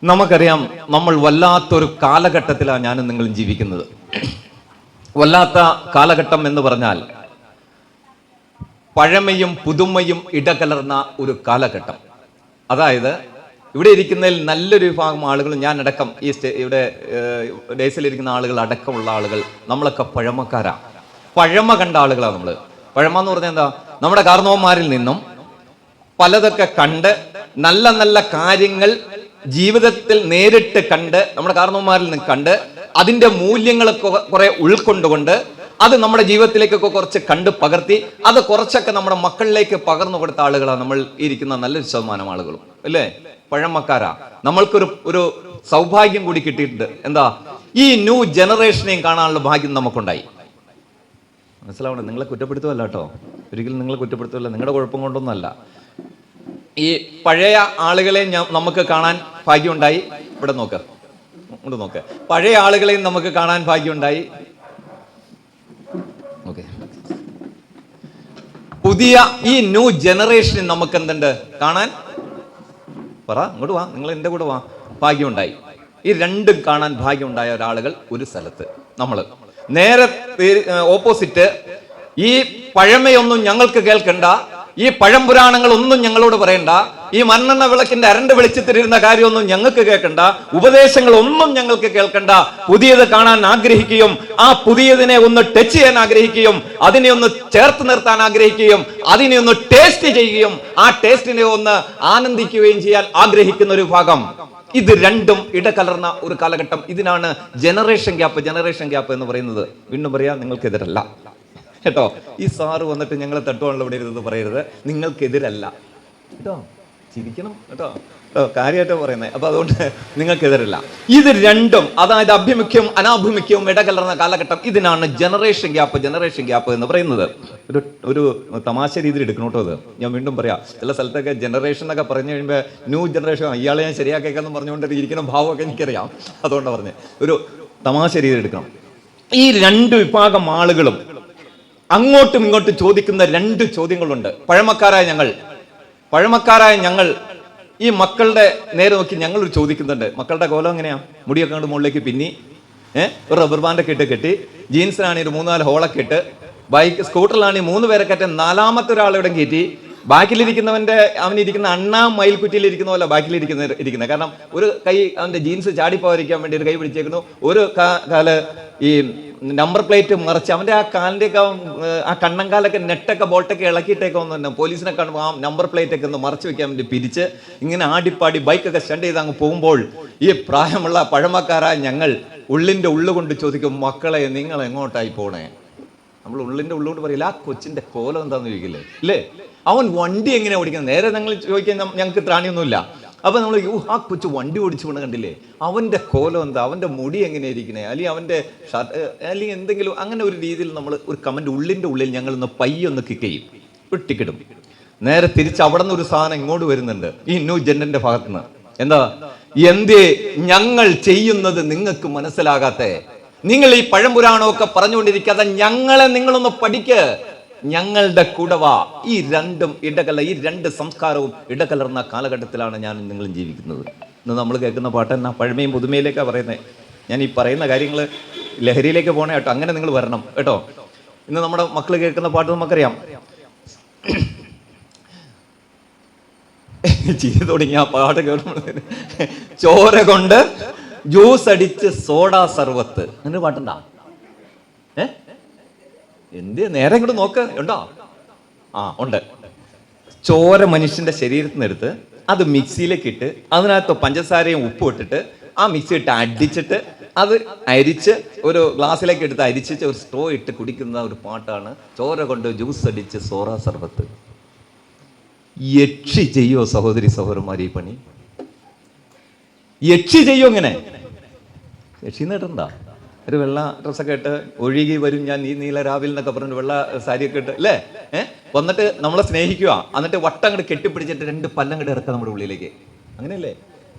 നമുക്കറിയാം, നമ്മൾ വല്ലാത്തൊരു കാലഘട്ടത്തിലാണ് ഞാനും നിങ്ങളും ജീവിക്കുന്നത്. വല്ലാത്ത കാലഘട്ടം എന്ന് പറഞ്ഞാൽ പഴമയും പുതുമയും ഇടകലർന്ന ഒരു കാലഘട്ടം. അതായത് ഇവിടെ ഇരിക്കുന്നതിൽ നല്ലൊരു വിഭാഗം ആളുകൾ, ഞാൻ അടക്കം, ഇവിടെ ഡേസിലിരിക്കുന്ന ആളുകൾ അടക്കമുള്ള ആളുകൾ, നമ്മളൊക്കെ പഴമക്കാരാണ്. പഴമ കണ്ട ആളുകളാണ് നമ്മൾ. പഴമ എന്ന് പറഞ്ഞാൽ എന്താ? നമ്മുടെ കാരണവന്മാരിൽ നിന്നും പലതൊക്കെ കണ്ട്, നല്ല നല്ല കാര്യങ്ങൾ ജീവിതത്തിൽ നേരിട്ട് കണ്ട്, നമ്മുടെ കാരണവന്മാരിൽ നിന്ന് കണ്ട്, അതിന്റെ മൂല്യങ്ങളൊക്കെ കുറെ ഉൾക്കൊണ്ടുകൊണ്ട് അത് നമ്മുടെ ജീവിതത്തിലേക്കൊക്കെ കുറച്ച് കണ്ട് പകർത്തി അത് കുറച്ചൊക്കെ നമ്മുടെ മക്കളിലേക്ക് പകർന്നു കൊടുത്ത ആളുകളാണ് നമ്മൾ ഇരിക്കുന്ന നല്ലൊരു ശതമാനം ആളുകളും, അല്ലേ? പഴമക്കാരാ. നമ്മൾക്കൊരു സൗഭാഗ്യം കൂടി കിട്ടിയിട്ടുണ്ട്. എന്താ? ഈ ന്യൂ ജനറേഷനെയും കാണാനുള്ള ഭാഗ്യം നമുക്കുണ്ടായി. മനസ്സിലാവണം? നിങ്ങളെ കുറ്റപ്പെടുത്തുമല്ല കേട്ടോ, ഒരിക്കലും നിങ്ങളെ കുറ്റപ്പെടുത്തുമല്ല, നിങ്ങളുടെ കുഴപ്പം കൊണ്ടൊന്നുമല്ല. ഈ പഴയ ആളുകളെ നമുക്ക് കാണാൻ ഭാഗ്യമുണ്ടായി. ഇവിടെ നോക്ക്, ഇങ്ങോട്ട് നോക്ക്. പഴയ ആളുകളെയും നമുക്ക് കാണാൻ ഭാഗ്യമുണ്ടായി. ഓക്കെ, പുതിയ ഈ ന്യൂ ജനറേഷന് നമുക്ക് എന്തുണ്ട് കാണാൻ? പറ, ഇങ്ങോട്ട് വാ, നിങ്ങൾ എൻ്റെ കൂടെ വാ. ഭാഗ്യമുണ്ടായി. ഈ രണ്ടും കാണാൻ ഭാഗ്യമുണ്ടായ ഒരാളുകൾ ഒരു സ്ഥലത്ത്. നമ്മള് നേരെ ഓപ്പോസിറ്റ്. ഈ പഴമയൊന്നും ഞങ്ങൾക്ക് കേൾക്കണ്ട, ഈ പഴംപുരാണങ്ങൾ ഒന്നും ഞങ്ങളോട് പറയണ്ട, ഈ മണ്ണെണ്ണ വിളക്കിന്റെ അരണ്ട് വെളിച്ചത്തിലിരുന്ന കാര്യമൊന്നും ഞങ്ങൾക്ക് കേൾക്കണ്ട, ഉപദേശങ്ങൾ ഒന്നും ഞങ്ങൾക്ക് കേൾക്കണ്ട. പുതിയത് കാണാൻ ആഗ്രഹിക്കുകയും ആ പുതിയതിനെ ഒന്ന് ടച്ച് ചെയ്യാൻ ആഗ്രഹിക്കുകയും അതിനെ ഒന്ന് ചേർത്ത് നിർത്താൻ ആഗ്രഹിക്കുകയും അതിനെ ഒന്ന് ടേസ്റ്റ് ചെയ്യുകയും ആ ടേസ്റ്റിനെ ഒന്ന് ആനന്ദിക്കുകയും ചെയ്യാൻ ആഗ്രഹിക്കുന്ന ഒരു ഭാഗം. ഇത് രണ്ടും ഇടകലർന്ന ഒരു കാലഘട്ടം. ഇതിനാണ് ജനറേഷൻ ഗ്യാപ്പ് എന്ന് പറയുന്നത്. വീണ്ടും പറയാ, നിങ്ങൾക്കെതിരല്ല കേട്ടോ. ഈ സാറ് വന്നിട്ട് ഞങ്ങളെ തട്ടുവാണല്ലോ ഇവിടെ ഇരുന്നത് പറയരുത്. നിങ്ങൾക്കെതിരല്ല കേട്ടോ. ചിരിക്കണം കേട്ടോ, കാര്യമായിട്ട് പറയുന്നത്. അപ്പൊ അതുകൊണ്ട് നിങ്ങൾക്കെതിരല്ല. ഇത് രണ്ടും, അതായത് അഭിമുഖ്യവും അനാഭിമുഖ്യവും ഇടകലർന്ന കാലഘട്ടം, ഇതിനാണ് ജനറേഷൻ ഗ്യാപ്പ് എന്ന് പറയുന്നത്. ഒരു തമാശ രീതിയിൽ എടുക്കണം കേട്ടോ. അത് ഞാൻ വീണ്ടും പറയാം. ചില സ്ഥലത്തൊക്കെ ജനറേഷൻ എന്നൊക്കെ പറഞ്ഞു കഴിയുമ്പോൾ ന്യൂ ജനറേഷൻ, ഇയാളെ ഞാൻ ശരിയാക്കേക്കെന്ന് പറഞ്ഞുകൊണ്ട് ഇരിക്കുന്ന ഭാവമൊക്കെ എനിക്കറിയാം. അതുകൊണ്ടാണ് പറഞ്ഞത്, ഒരു തമാശ രീതിയിൽ എടുക്കണം. ഈ രണ്ട് വിഭാഗം ആളുകളും അങ്ങോട്ടും ഇങ്ങോട്ടും ചോദിക്കുന്ന രണ്ട് ചോദ്യങ്ങളുണ്ട്. പഴമക്കാരായ ഞങ്ങൾ ഈ മക്കളുടെ നേരെ നോക്കി ഞങ്ങളൊരു ചോദിക്കുന്നുണ്ട്. മക്കളുടെ കോലം എങ്ങനെയാ? മുടിയൊക്കെ കണ്ട് മുകളിലേക്ക് പിന്നി, ഒരു റബ്ബർ ബാൻഡൊക്കെ ഇട്ട് കെട്ടി, ജീൻസിനാണെങ്കിൽ ഒരു 3-4 ഹോളൊക്കെ ഇട്ട്, സ്കൂട്ടറിലാണെങ്കിൽ 3 പേരെ കയറ്റി, 4ാമത്തെ ഒരാളെവിടെ കയറ്റി, അവനിരിക്കുന്ന അണ്ണാ മയിൽക്കുറ്റിയിലിരിക്കുന്ന പോലെ ബാക്കിലിരിക്കുന്നത്. കാരണം ഒരു കൈ അവന്റെ ജീൻസ് ചാടിപ്പോയിരിക്കാൻ വേണ്ടി ഒരു കൈ പിടിച്ചേക്കുന്നു, ഒരു കാല് ഈ നമ്പർ പ്ലേറ്റ് മറിച്ച് അവന്റെ ആ കാലിന്റെ ഒക്കെ ആ കണ്ണങ്കാലൊക്കെ നെറ്റൊക്കെ ബോൾട്ടൊക്കെ ഇളക്കിയിട്ടേക്ക് ഒന്ന് പോലീസിനെ കാണുമ്പോൾ ആ നമ്പർ പ്ലേറ്റ് ഒക്കെ ഒന്ന് മറച്ചു വെക്കാൻ വേണ്ടി പിരിച്ച് ഇങ്ങനെ ആടിപ്പാടി ബൈക്കൊക്കെ സ്റ്റണ്ട് ചെയ്ത് അങ്ങ് പോകുമ്പോൾ ഈ പ്രായമുള്ള പഴമക്കാരായ ഞങ്ങൾ ഉള്ളിന്റെ ഉള്ളുകൊണ്ട് ചോദിക്കും, മക്കളെ നിങ്ങൾ എങ്ങോട്ടായി പോണേ? നമ്മൾ ഉള്ളിന്റെ ഉള്ളുകൊണ്ട് പറയില്ല, ആ കൊച്ചിന്റെ കോലം എന്താന്ന് ചോദിക്കില്ലേ? ഇല്ലേ? അവൻ വണ്ടി എങ്ങനെയാ ഓടിക്കുന്നത്? നേരെ നിങ്ങൾ ചോദിക്കാൻ ഞങ്ങൾക്ക് ത്രാണിയൊന്നുമില്ല. അപ്പൊ നമ്മൾ ആ കൊച്ചു വണ്ടി ഓടിച്ചു കൊണ്ട് കണ്ടില്ലേ, അവന്റെ കോലം എന്താ, അവന്റെ മുടി എങ്ങനെയാ ഇരിക്കണേ, അല്ലെങ്കിൽ അവന്റെ ഷർട്ട്, അല്ലെങ്കിൽ എന്തെങ്കിലും അങ്ങനെ ഒരു രീതിയിൽ നമ്മൾ ഒരു കമന്റ് ഉള്ളിന്റെ ഉള്ളിൽ ഞങ്ങളൊന്ന് പയ്യൊന്ന് കിക്ക് ചെയ്യും, ടിക്കിടും. നേരെ തിരിച്ച് അവിടെ നിന്ന് ഒരു സാധനം ഇങ്ങോട്ട് വരുന്നുണ്ട് ഈ ന്യൂ ജെൻഡറിന്റെ ഭാഗത്തുനിന്ന്. എന്താ? എന്തേ ഞങ്ങൾ ചെയ്യുന്നത് നിങ്ങൾക്ക് മനസ്സിലാകാത്തെ? നിങ്ങൾ ഈ പഴംപുരാണമൊക്കെ പറഞ്ഞുകൊണ്ടിരിക്കാതെ ഞങ്ങളെ നിങ്ങളൊന്ന് പഠിക്ക്, ഞങ്ങളുടെ കൂടെ വാ. ഈ രണ്ട് സംസ്കാരവും ഇടകലർന്ന കാലഘട്ടത്തിലാണ് ഞാൻ നിങ്ങളും ജീവിക്കുന്നത്. ഇന്ന് നമ്മൾ കേൾക്കുന്ന പാട്ട് എന്നാ? പഴമയും പുതുമയിലേക്കാണ് പറയുന്നത്. ഞാൻ ഈ പറയുന്ന കാര്യങ്ങൾ ലഹരിയിലേക്ക് പോകണേ കേട്ടോ, അങ്ങനെ നിങ്ങൾ വരണം കേട്ടോ. ഇന്ന് നമ്മുടെ മക്കൾ കേൾക്കുന്ന പാട്ട് നമുക്കറിയാം. ചെയ്തു തുടങ്ങി ആ പാട്ട് കേൾക്കുമ്പോൾ, ചോര കൊണ്ട് ജ്യൂസ് അടിച്ച് സോഡാ സർവത്ത്, അങ്ങനെ പാട്ടുണ്ടാ? എന്ത് നേരെ ഇങ്ങോട്ട് നോക്ക്, ഉണ്ടോ? ആ ഉണ്ട്. ചോര മനുഷ്യന്റെ ശരീരത്തിൽ നിന്ന് എടുത്ത് അത് മിക്സിയിലേക്ക് ഇട്ട് അതിനകത്ത് പഞ്ചസാരയും ഉപ്പും ഇട്ടിട്ട് ആ മിക്സി ഇട്ട് അടിച്ചിട്ട് അത് അരിച്ച് ഒരു ഗ്ലാസ്സിലേക്ക് എടുത്ത് അരിച്ചിട്ട് ഒരു സ്ട്രോ ഇട്ട് കുടിക്കുന്ന ഒരു പാട്ടാണ് ചോര കൊണ്ട് ജ്യൂസ് അടിച്ച് സോഡാ സർബത്ത്. യക്ഷി ചെയ്യോ സഹോദരി സഹോദരന്മാർ ഈ പണി? യക്ഷി ചെയ്യോ? ഇങ്ങനെ യക്ഷി നേട്ടണ്ട, ഒരു വെള്ള ഡ്രസ്സൊക്കെ ഇട്ട് ഒഴുകി വരും ഞാൻ ഈ നീല രാവിലെ എന്നൊക്കെ പറഞ്ഞു വെള്ള സാരിയൊക്കെ ഇട്ട്, അല്ലേ? വന്നിട്ട് നമ്മളെ സ്നേഹിക്കുക, എന്നിട്ട് വട്ടം അങ്ങോട്ട് കെട്ടിപ്പിടിച്ചിട്ട് 2 പല്ലങ്ങോട്ട് ഇറക്കുക നമ്മുടെ ഉള്ളിലേക്ക്. അങ്ങനെയല്ലേ?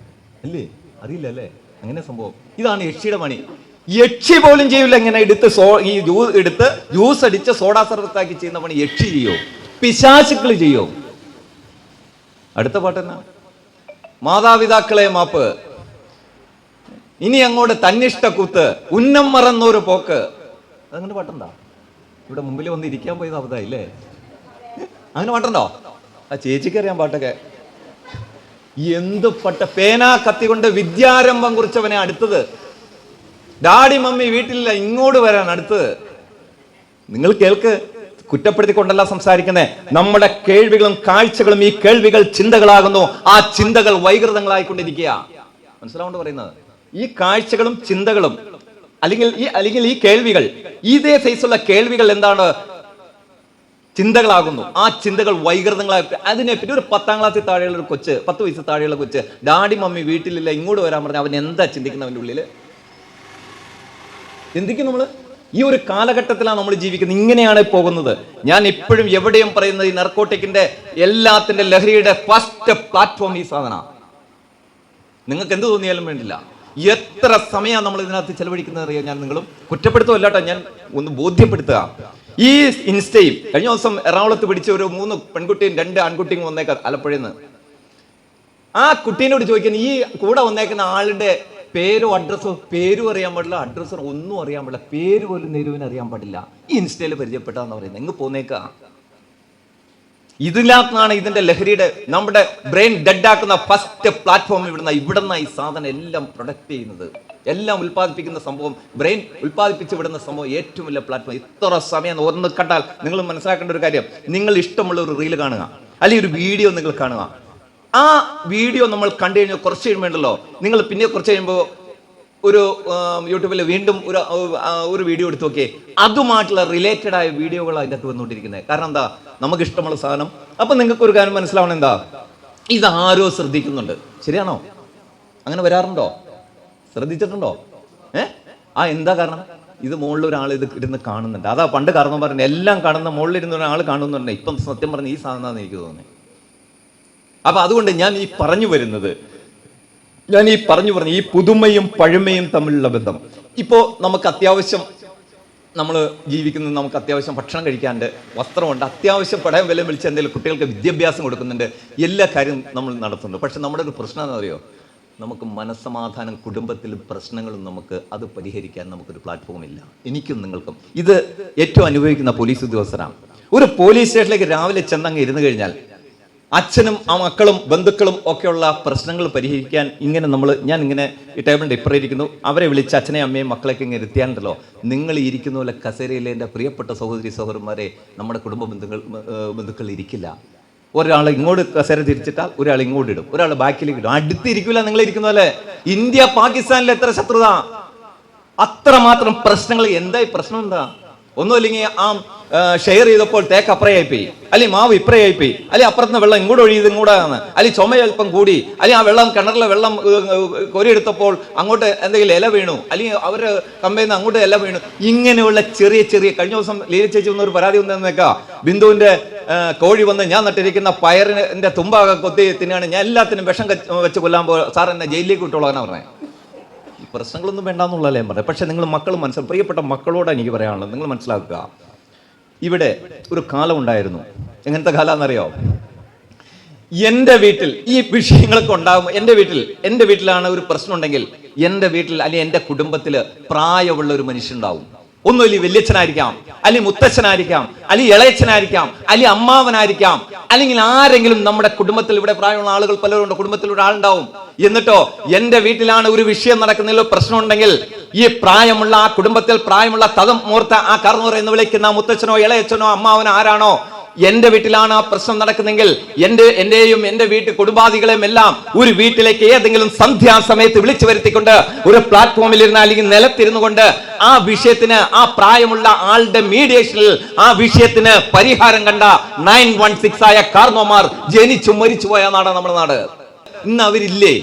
അല്ലേ? അറിയില്ല അല്ലേ? അങ്ങനെ സംഭവം. ഇതാണ് യക്ഷിയുടെ പണി. യക്ഷി പോലും ചെയ്യില്ല. ഇങ്ങനെ എടുത്ത് ജ്യൂസ് അടിച്ച് സോഡാ സർബത്താക്കി ചെയ്യുന്ന പണി യക്ഷി ചെയ്യോ? പിശാചുക്കൾ ചെയ്യോ? അടുത്ത പാട്ടെന്നാ? മാതാപിതാക്കളെ മാപ്പ്, ഇനി അങ്ങോട്ട് തന്നിഷ്ട കൂത്ത്, ഉന്നം മറന്നൊരു പോക്ക്. അതങ്ങനെ പാട്ടുണ്ടോ? ഇവിടെ മുമ്പിൽ വന്ന് ഇരിക്കാൻ പോയത് അവതായില്ലേ? അങ്ങനെ പാട്ടുണ്ടോ? ആ ചേച്ചിക്ക് അറിയാൻ പാട്ടൊക്കെ. എന്ത് പട്ട പേനാ കത്തി കൊണ്ട് വിദ്യാരംഭം കുറിച്ചവനെ അടുത്തത്. ഡാഡി മമ്മി വീട്ടിലില്ല, ഇങ്ങോട്ട് വരാൻ അടുത്തത്. നിങ്ങൾ കേൾക്ക്, കുറ്റപ്പെടുത്തിക്കൊണ്ടല്ല സംസാരിക്കുന്നേ. നമ്മുടെ കേൾവികളും കാഴ്ചകളും ഈ കേൾവികൾ ചിന്തകളാകുന്നു. ആ ചിന്തകൾ വൈകൃതങ്ങളായിക്കൊണ്ടിരിക്കുക. മനസ്സിലാവുകൊണ്ട് പറയുന്നത്, ഈ കാഴ്ചകളും ചിന്തകളും അല്ലെങ്കിൽ ഈ കേൾവികൾ, ഇതേ സൈസുള്ള കേൾവികൾ എന്താണ്? ചിന്തകളാകുന്നു. ആ ചിന്തകൾ വൈകൃതങ്ങളായി. അതിനെപ്പറ്റി ഒരു 10ാം ക്ലാസ്സിൽ താഴെയുള്ള ഒരു കൊച്ച്, 10 വയസ്സ് താഴെയുള്ള കൊച്ച് ഡാഡി മമ്മി വീട്ടിലില്ല, ഇങ്ങോട്ട് വരാൻ പറഞ്ഞാൽ അവൻ എന്താ ചിന്തിക്കുന്ന? അവൻ്റെ ഉള്ളിൽ ചിന്തിക്കും. നമ്മൾ ഈ ഒരു കാലഘട്ടത്തിലാണ് നമ്മൾ ജീവിക്കുന്നത്. ഇങ്ങനെയാണ് പോകുന്നത്. ഞാൻ ഇപ്പോഴും എവിടെയും പറയുന്നത്, ഈ നർക്കോട്ടിക്കിന്റെ എല്ലാത്തിന്റെ ലഹരിയുടെ ഫസ്റ്റ് പ്ലാറ്റ്ഫോം ഈ സാധന. നിങ്ങൾക്ക് എന്ത് തോന്നിയാലും വേണ്ടില്ല. എത്ര സമയമാണ് നമ്മൾ ഇതിനകത്ത് ചെലവഴിക്കുന്നത് അറിയാം. ഞാൻ നിങ്ങളും കുറ്റപ്പെടുത്തുമല്ലാട്ടോ, ഞാൻ ഒന്ന് ബോധ്യപ്പെടുത്തുക. ഈ ഇൻസ്റ്റയും കഴിഞ്ഞ ദിവസം എറണാകുളത്ത് പിടിച്ച ഒരു 3 പെൺകുട്ടിയും 2 ആൺകുട്ടിയും വന്നേക്ക ആലപ്പുഴന്ന്. ആ കുട്ടീനോട് ചോദിക്കാൻ, ഈ കൂടെ വന്നേക്കുന്ന ആളുടെ പേരോ അഡ്രസ്സോ, പേരും അറിയാൻ പാടില്ല, അഡ്രസ്സോ ഒന്നും അറിയാൻ പാടില്ല, പേര് പോലും നേരുവിന് അറിയാൻ പാടില്ല. ഈ ഇൻസ്റ്റയിൽ പരിചയപ്പെട്ടാന്ന് പറയുന്നത്. എങ്ങ് പോന്നേക്ക. ഇതിനകത്താണ് ഇതിന്റെ ലഹരിയുടെ, നമ്മുടെ ബ്രെയിൻ ഡെഡ് ആക്കുന്ന ഫസ്റ്റ് പ്ലാറ്റ്ഫോം ഇവിടുന്ന ഈ സാധനം എല്ലാം പ്രൊഡക്റ്റ് ചെയ്യുന്നത്, എല്ലാം ഉൽപ്പാദിപ്പിക്കുന്ന സംഭവം, ബ്രെയിൻ ഉൽപ്പാദിപ്പിച്ച് വിടുന്ന സംഭവം ഏറ്റവും വലിയ പ്ലാറ്റ്ഫോം. ഇത്ര സമയം ഒന്ന് കണ്ടാൽ നിങ്ങൾ മനസ്സിലാക്കേണ്ട ഒരു കാര്യം, നിങ്ങൾ ഇഷ്ടമുള്ള ഒരു റീല് കാണുക, അല്ലെങ്കിൽ ഒരു വീഡിയോ നിങ്ങൾ കാണുക. ആ വീഡിയോ നമ്മൾ കണ്ടു കഴിഞ്ഞാൽ കുറച്ച് കഴിയുമ്പോണ്ടല്ലോ, നിങ്ങൾ പിന്നെ കുറച്ച് കഴിയുമ്പോൾ ഒരു യൂട്യൂബിൽ വീണ്ടും ഒരു വീഡിയോ എടുത്ത് നോക്കിയേ, അതുമായിട്ടുള്ള റിലേറ്റഡ് ആയ വീഡിയോകൾ അതിൻ്റെ അകത്ത് വന്നുകൊണ്ടിരിക്കുന്നത്. കാരണം എന്താ? നമുക്ക് ഇഷ്ടമുള്ള സാധനം. അപ്പം നിങ്ങൾക്ക് ഒരു കാര്യം മനസ്സിലാവണം, എന്താ? ഇതാരോ ശ്രദ്ധിക്കുന്നുണ്ട്. ശരിയാണോ? അങ്ങനെ വരാറുണ്ടോ? ശ്രദ്ധിച്ചിട്ടുണ്ടോ? എന്താ കാരണം? ഇത് മുകളിൽ ഒരാൾ ഇത് ഇരുന്ന് കാണുന്നുണ്ട്. അതാ പണ്ട് കാരണം പറഞ്ഞത്, എല്ലാം കാണുന്ന മുകളിലിരുന്ന ഒരാൾ കാണുന്നുണ്ട്. ഇപ്പം സത്യം പറഞ്ഞ ഈ സാധനമാണെന്ന് എനിക്ക് തോന്നുന്നത്. അപ്പൊ അതുകൊണ്ട് ഞാൻ ഈ പറഞ്ഞു ഈ പുതുമയും പഴമയും തമ്മിലുള്ള ബന്ധം. ഇപ്പോ നമുക്ക് അത്യാവശ്യം നമ്മൾ ജീവിക്കുന്നത്, നമുക്ക് അത്യാവശ്യം ഭക്ഷണം കഴിക്കാണ്ട്, വസ്ത്രമുണ്ട്, അത്യാവശ്യം പടയം വില വിളിച്ച് എന്തെങ്കിലും കുട്ടികൾക്ക് വിദ്യാഭ്യാസം കൊടുക്കുന്നുണ്ട്, എല്ലാ കാര്യവും നമ്മൾ നടത്തുന്നുണ്ട്. പക്ഷെ നമ്മുടെ ഒരു പ്രശ്നം എന്താ അറിയോ? നമുക്ക് മനസ്സമാധാനം, കുടുംബത്തിൽ പ്രശ്നങ്ങളും നമുക്ക് അത് പരിഹരിക്കാൻ നമുക്കൊരു പ്ലാറ്റ്ഫോം ഇല്ല. എനിക്കും നിങ്ങൾക്കും. ഇത് ഏറ്റവും അനുഭവിക്കുന്ന പോലീസ് ഉദ്യോഗസ്ഥരാണ്. ഒരു പോലീസ് സ്റ്റേഷനിലേക്ക് രാവിലെ ചെന്നങ്ങ് ഇരുന്ന് കഴിഞ്ഞാൽ അച്ഛനും ആ മക്കളും ബന്ധുക്കളും ഒക്കെയുള്ള പ്രശ്നങ്ങൾ പരിഹരിക്കാൻ ഞാൻ ഇങ്ങനെ ഈ ടേബിളിൻ്റെ ഇപ്പുറം ഇരിക്കുന്നു, അവരെ വിളിച്ച് അച്ഛനെയും അമ്മയും മക്കളൊക്കെ ഇങ്ങനെ ഇരുത്തിയാണ്ടല്ലോ, നിങ്ങൾ ഇരിക്കുന്ന പോലെ കസേരയിലെ എൻ്റെ പ്രിയപ്പെട്ട സഹോദരി സഹോദരന്മാരെ നമ്മുടെ കുടുംബ ബന്ധുക്കൾ ഇരിക്കില്ല. ഒരാൾ ഇങ്ങോട്ട് കസേര തിരിച്ചിട്ടാൽ ഒരാൾ ഇങ്ങോട്ട് ഇടും, ഒരാൾ ബാക്കിലേക്ക് ഇടും. അടുത്തിരിക്കില്ല നിങ്ങൾ ഇരിക്കുന്ന പോലെ. ഇന്ത്യ പാകിസ്ഥാനിൽ എത്ര ശത്രുത, അത്രമാത്രം പ്രശ്നങ്ങൾ. എന്താ ഈ പ്രശ്നം? എന്താ? ഒന്നുമില്ലെങ്കിൽ ആ ഷെയർ ചെയ്തപ്പോൾ തേക്ക് അപ്പുറയായിപ്പോയി, അല്ലെങ്കിൽ മാവ് ഇപ്പുറയായിപ്പോയി, അല്ലെങ്കിൽ അപ്പുറത്തുനിന്ന് വെള്ളം ഇങ്ങോട്ട് ഒഴിയത് ഇങ്ങോട്ടാണ്, അല്ലെങ്കിൽ ചുമ അല്പം കൂടി, അല്ലെങ്കിൽ ആ വെള്ളം കിണറിലെ വെള്ളം കോരിയെടുത്തപ്പോൾ അങ്ങോട്ട് എന്തെങ്കിലും ഇല വീണു, അല്ലെങ്കിൽ അവർ കമ്പയിൽ അങ്ങോട്ട് ഇല വീണു. ഇങ്ങനെയുള്ള ചെറിയ കഴിഞ്ഞ ദിവസം ലീല ചേച്ചി വന്നൊരു പരാതി വന്നേക്കാം, ബിന്ദുവിന്റെ കോഴി വന്ന് ഞാൻ നട്ടിരിക്കുന്ന പയറിന്റെ തുമ്പാകെ കൊത്തി തിന്നാണ്, ഞാൻ എല്ലാത്തിനും വിഷം വെച്ച് കൊല്ലാൻ സാർ എന്നെ ജയിലിലേക്ക് വിട്ടോളാനാണ് പറഞ്ഞത്. ഈ പ്രശ്നങ്ങളൊന്നും വേണ്ടാന്നുള്ളതല്ലേ ഞാൻ പറഞ്ഞത്. പക്ഷെ നിങ്ങൾ മക്കൾ പ്രിയപ്പെട്ട മക്കളോട് എനിക്ക് പറയാനുള്ളത്, നിങ്ങൾ മനസ്സിലാക്കുക, ഇവിടെ ഒരു കാലം ഉണ്ടായിരുന്നു. എങ്ങനത്തെ കാലാന്നറിയോ? എൻ്റെ വീട്ടിൽ ഈ വിഷയങ്ങളൊക്കെ ഉണ്ടാകും. എൻ്റെ വീട്ടിലാണ് ഒരു പ്രശ്നം ഉണ്ടെങ്കിൽ, എൻ്റെ വീട്ടിൽ അല്ലെങ്കിൽ എൻ്റെ കുടുംബത്തിൽ പ്രായമുള്ള ഒരു മനുഷ്യനുണ്ടാവും. ഒന്നുമില്ല വല്യച്ഛനായിരിക്കാം, അല്ലെങ്കിൽ മുത്തച്ഛനായിരിക്കാം, അല്ലെങ്കിൽ ഇളയച്ഛനായിരിക്കാം, അല്ലെങ്കിൽ അമ്മാവനായിരിക്കാം, അല്ലെങ്കിൽ ആരെങ്കിലും നമ്മുടെ കുടുംബത്തിൽ, ഇവിടെ പ്രായമുള്ള ആളുകൾ പലരുണ്ട്, കുടുംബത്തിൽ ഒരാളുണ്ടാവും. എന്നിട്ടോ എൻ്റെ വീട്ടിലാണ് ഒരു വിഷയം നടക്കുന്നതിലോ പ്രശ്നം ഉണ്ടെങ്കിൽ, ഈ പ്രായമുള്ള ആ കുടുംബത്തിൽ പ്രായമുള്ള തതം മൂർത്ത ആ കർണൂർ എന്ന് വിളിക്കുന്ന മുത്തച്ഛനോ ഇളയച്ഛനോ അമ്മാവനോ ആരാണോ, എന്റെ വീട്ടിലാണ് ആ പ്രശ്നം നടക്കുന്നെങ്കിൽ, എന്റെയും എന്റെ കുടുംബാദികളെയും എല്ലാം ഒരു വീട്ടിലേക്ക് ഏതെങ്കിലും സന്ധ്യാസമയത്ത് വിളിച്ചു വരുത്തിക്കൊണ്ട് ഒരു പ്ലാറ്റ്ഫോമിൽ ഇരുന്ന് അല്ലെങ്കിൽ നിലത്തിരുന്നു കൊണ്ട് ആ വിഷയത്തിന്, ആ പ്രായമുള്ള ആളുടെ മീഡിയേഷനിൽ ആ വിഷയത്തിന് പരിഹാരം കണ്ട 916 ആയ കാർന്നോമാർ ജനിച്ചു മരിച്ചു പോയ നാടാണ് നമ്മുടെ നാട്. ഇന്ന് അവരില്ലേ?